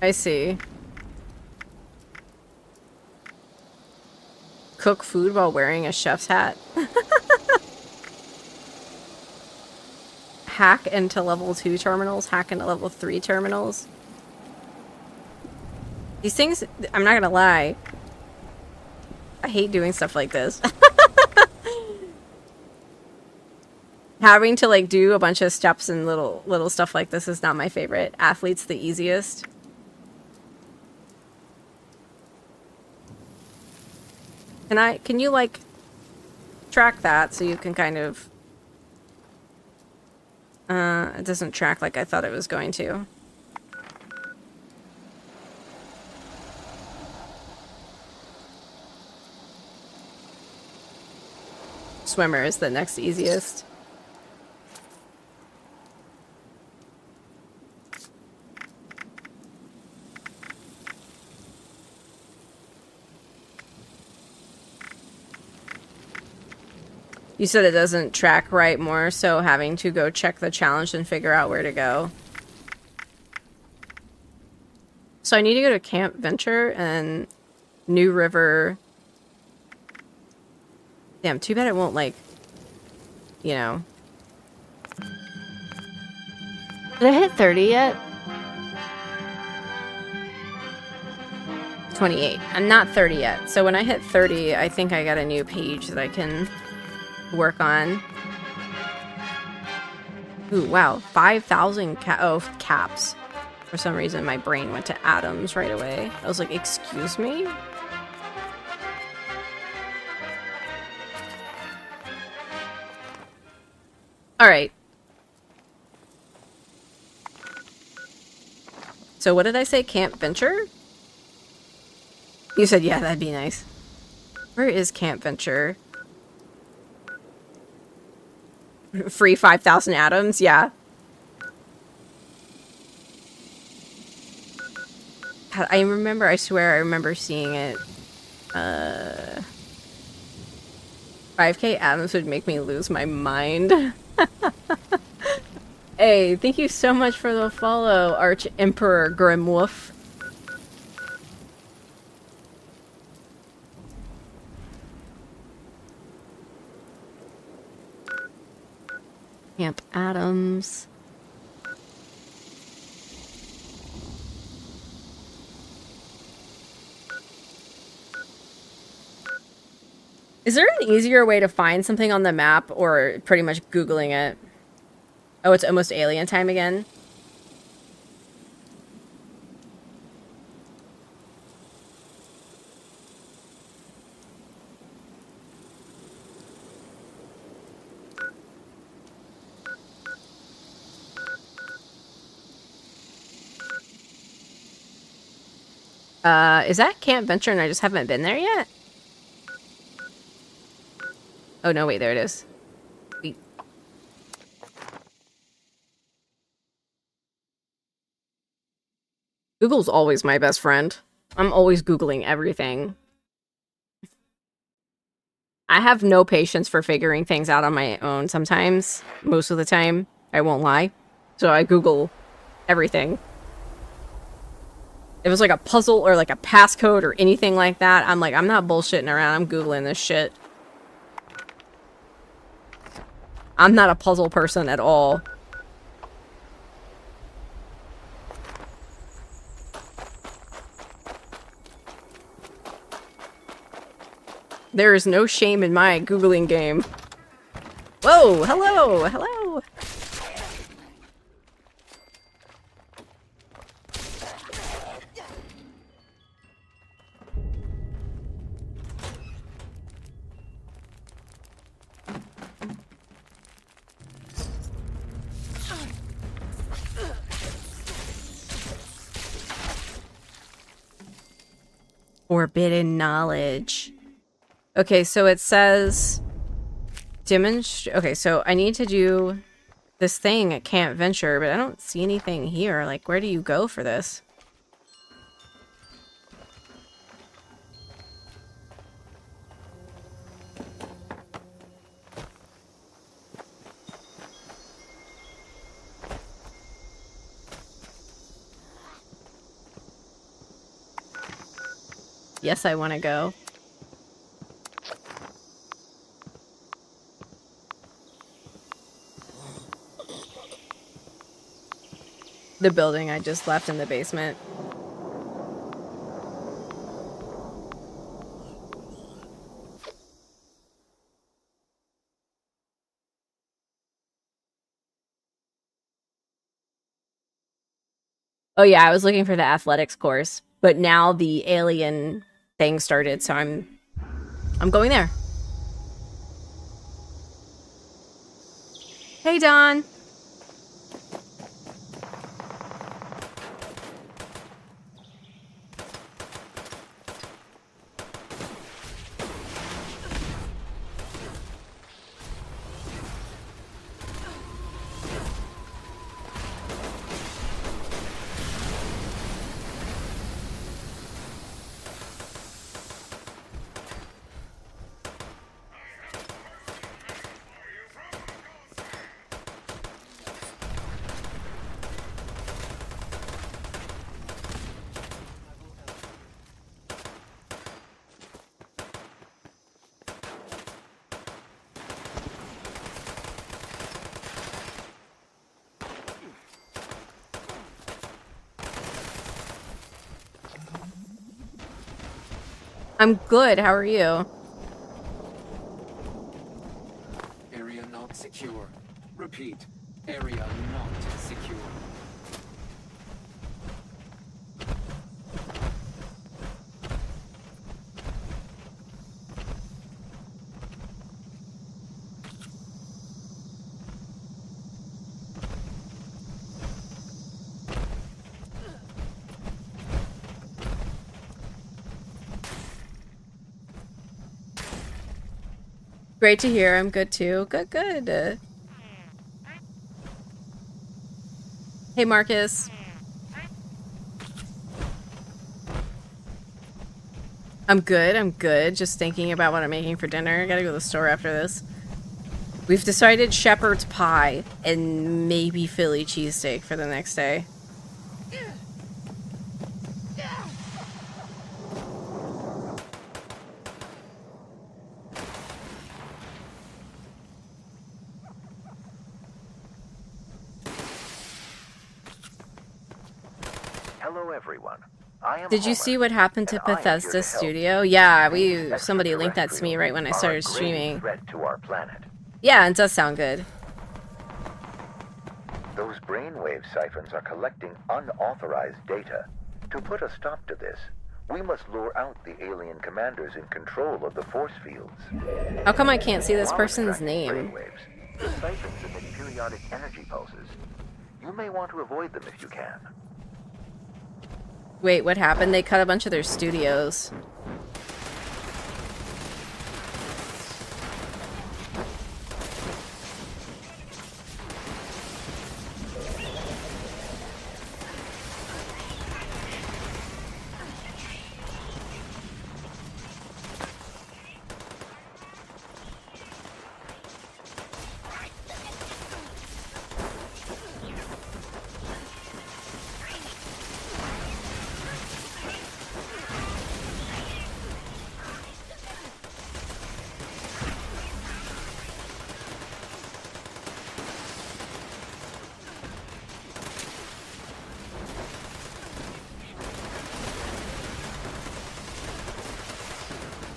I see. Cook food while wearing a chef's hat. Hack into level 2 terminals, hack into level 3 terminals. These things, I'm not gonna lie, I hate doing stuff like this. Having to like do a bunch of steps and little stuff like this is not my favorite. Athlete's the easiest. Can you like track that so you can kind of it doesn't track like I thought it was going to. Swimmer is the next easiest. You said it doesn't track right, more so having to go check the challenge and figure out where to go. So I need to go to Camp Venture and New River. Damn, too bad it won't, like, you know. Did I hit 30 yet? 28. I'm not 30 yet. So when I hit 30, I think I got a new page that I can work on. Ooh, wow. 5,000 caps. For some reason, my brain went to atoms right away. I was like, excuse me? Alright. So what did I say? Camp Venture? You said, yeah, that'd be nice. Where is Camp Venture? Free 5,000 atoms? Yeah. God, I swear I remember seeing it. 5k atoms would make me lose my mind. Hey, thank you so much for the follow, Arch Emperor Grimwolf. Camp Adams. Is there an easier way to find something on the map, or pretty much Googling it? Oh, it's almost alien time again. Is that Camp Venture and I just haven't been there yet? Oh, no, wait, there it is. Wait. Google's always my best friend. I'm always Googling everything. I have no patience for figuring things out on my own sometimes. Most of the time, I won't lie. So I Google everything. If it's like a puzzle or like a passcode or anything like that, I'm like, I'm not bullshitting around. I'm Googling this shit. I'm not a puzzle person at all. There is no shame in my Googling game. Whoa, hello, hello. Forbidden knowledge. Okay, so it says demonstrate. Okay, so I need to do this thing at Camp Venture, but I don't see anything here. Like, where do you go for this? Yes, I want to go. The building I just left in the basement. Oh yeah, I was looking for the athletics course, but now the alien thing started, so I'm going there. Hey, Don. I'm good. How are you? Area not secure. Repeat. Area not secure. Great to hear. I'm good too. Good, good. Hey, Marcus. I'm good. I'm good. Just thinking about what I'm making for dinner. I gotta go to the store after this. We've decided shepherd's pie and maybe Philly cheesesteak for the next day. Hello, everyone. I am Did you Homer, see what happened to and I am here Bethesda to help. Studio? Yeah, somebody linked that to me right when I started Extraterrestrials are a streaming. grave threat to our planet. Yeah, it does sound good. Those brainwave siphons are collecting unauthorized data. To put a stop to this, we must lure out the alien commanders in control of the force fields. How come I can't see this While person's extracting name? brainwaves, the siphons emit periodic energy pulses. You may want to avoid them if you can. Wait, what happened? They cut a bunch of their studios.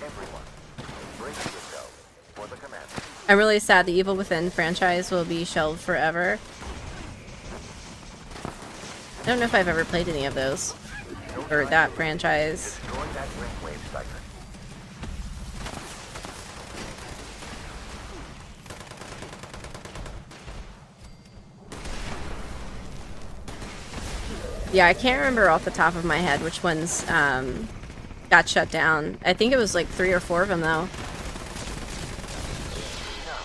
Everyone, brace yourself for the commander. I'm really sad the Evil Within franchise will be shelved forever. I don't know if I've ever played any of those. Or that franchise. Destroy that brainwave siphon. Yeah, I can't remember off the top of my head which ones got shut down. I think it was like 3 or 4 of them though. Now,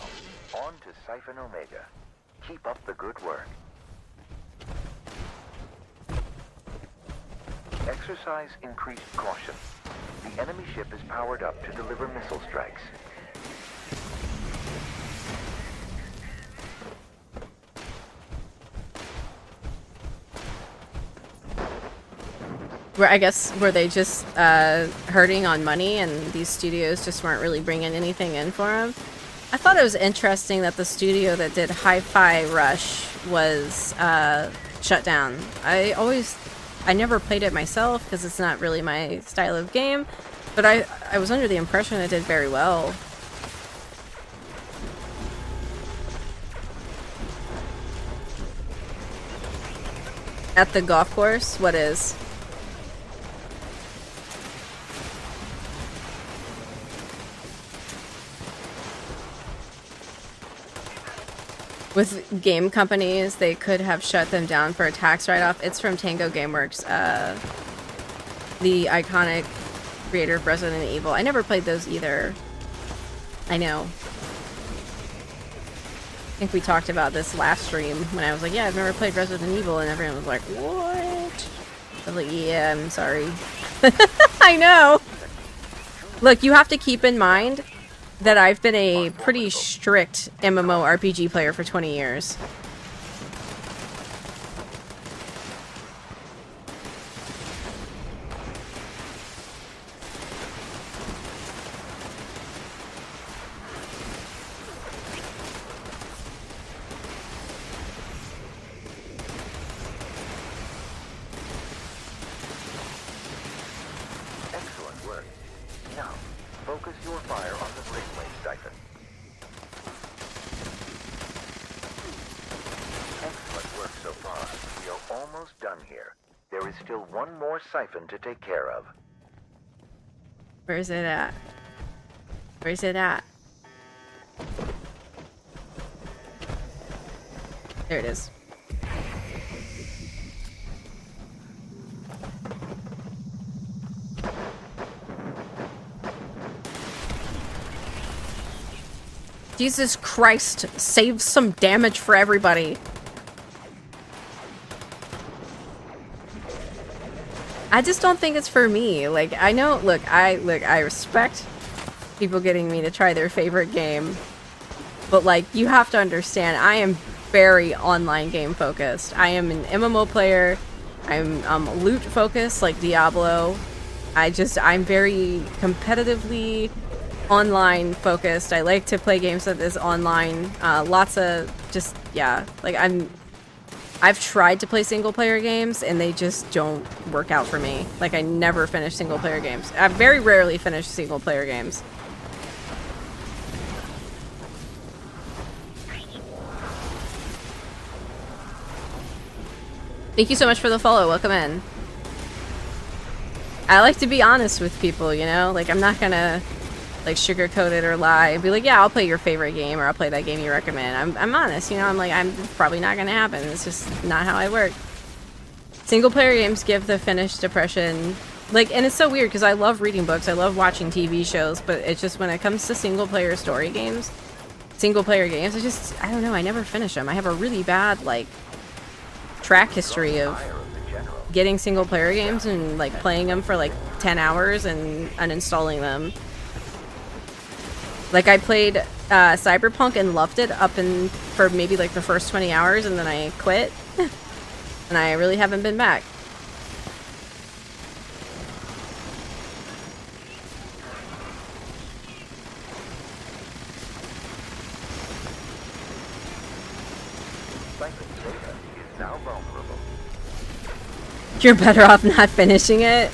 on to Siphon Omega. Keep up the good work. Exercise increased caution. The enemy ship is powered up to deliver missile strikes. Where I guess were they just hurting on money and these studios just weren't really bringing anything in for them? I thought it was interesting that the studio that did Hi-Fi Rush was shut down. I never played it myself because it's not really my style of game, but I was under the impression it did very well. At the golf course? What is? With game companies, they could have shut them down for a tax write-off. It's from Tango Gameworks, the iconic creator of Resident Evil. I never played those either. I know. I think we talked about this last stream when I was like, yeah, I've never played Resident Evil, and everyone was like, what? I was like, yeah, I'm sorry. I know! Look, you have to keep in mind that I've been a pretty strict MMORPG player for 20 years. Excellent work. Now, focus your fire on the brainwave siphon. Excellent work so far. We are almost done here. There is still one more siphon to take care of. Where is it at? Where is it at? There it is. Jesus Christ, save some damage for everybody. I just don't think it's for me. Like, I know, I respect people getting me to try their favorite game. But like, you have to understand, I am very online game focused. I am an MMO player. I'm loot focused like Diablo. I'm very competitively online focused. I like to play games that is online. Lots of just, yeah, like I've tried to play single player games and they just don't work out for me. Like, I never finish single player games. I very rarely finish single player games. Thank you so much for the follow. Welcome in. I like to be honest with people, you know? Like, I'm not gonna like sugarcoat it or lie and be like, yeah, I'll play your favorite game or I'll play that game you recommend. I'm honest, you know? I'm like, I'm probably not gonna happen. It's just not how I work. Single player games give the finished depression. Like, and it's so weird because I love reading books, I love watching TV shows, but it's just when it comes to single player story games, single player games, I don't know, I never finish them. I have a really bad, like, track history of getting single player games and like playing them for like 10 hours and uninstalling them. Like, I played Cyberpunk and loved it for maybe like the first 20 hours and then I quit. And I really haven't been back. Siphon data is now vulnerable. You're better off not finishing it.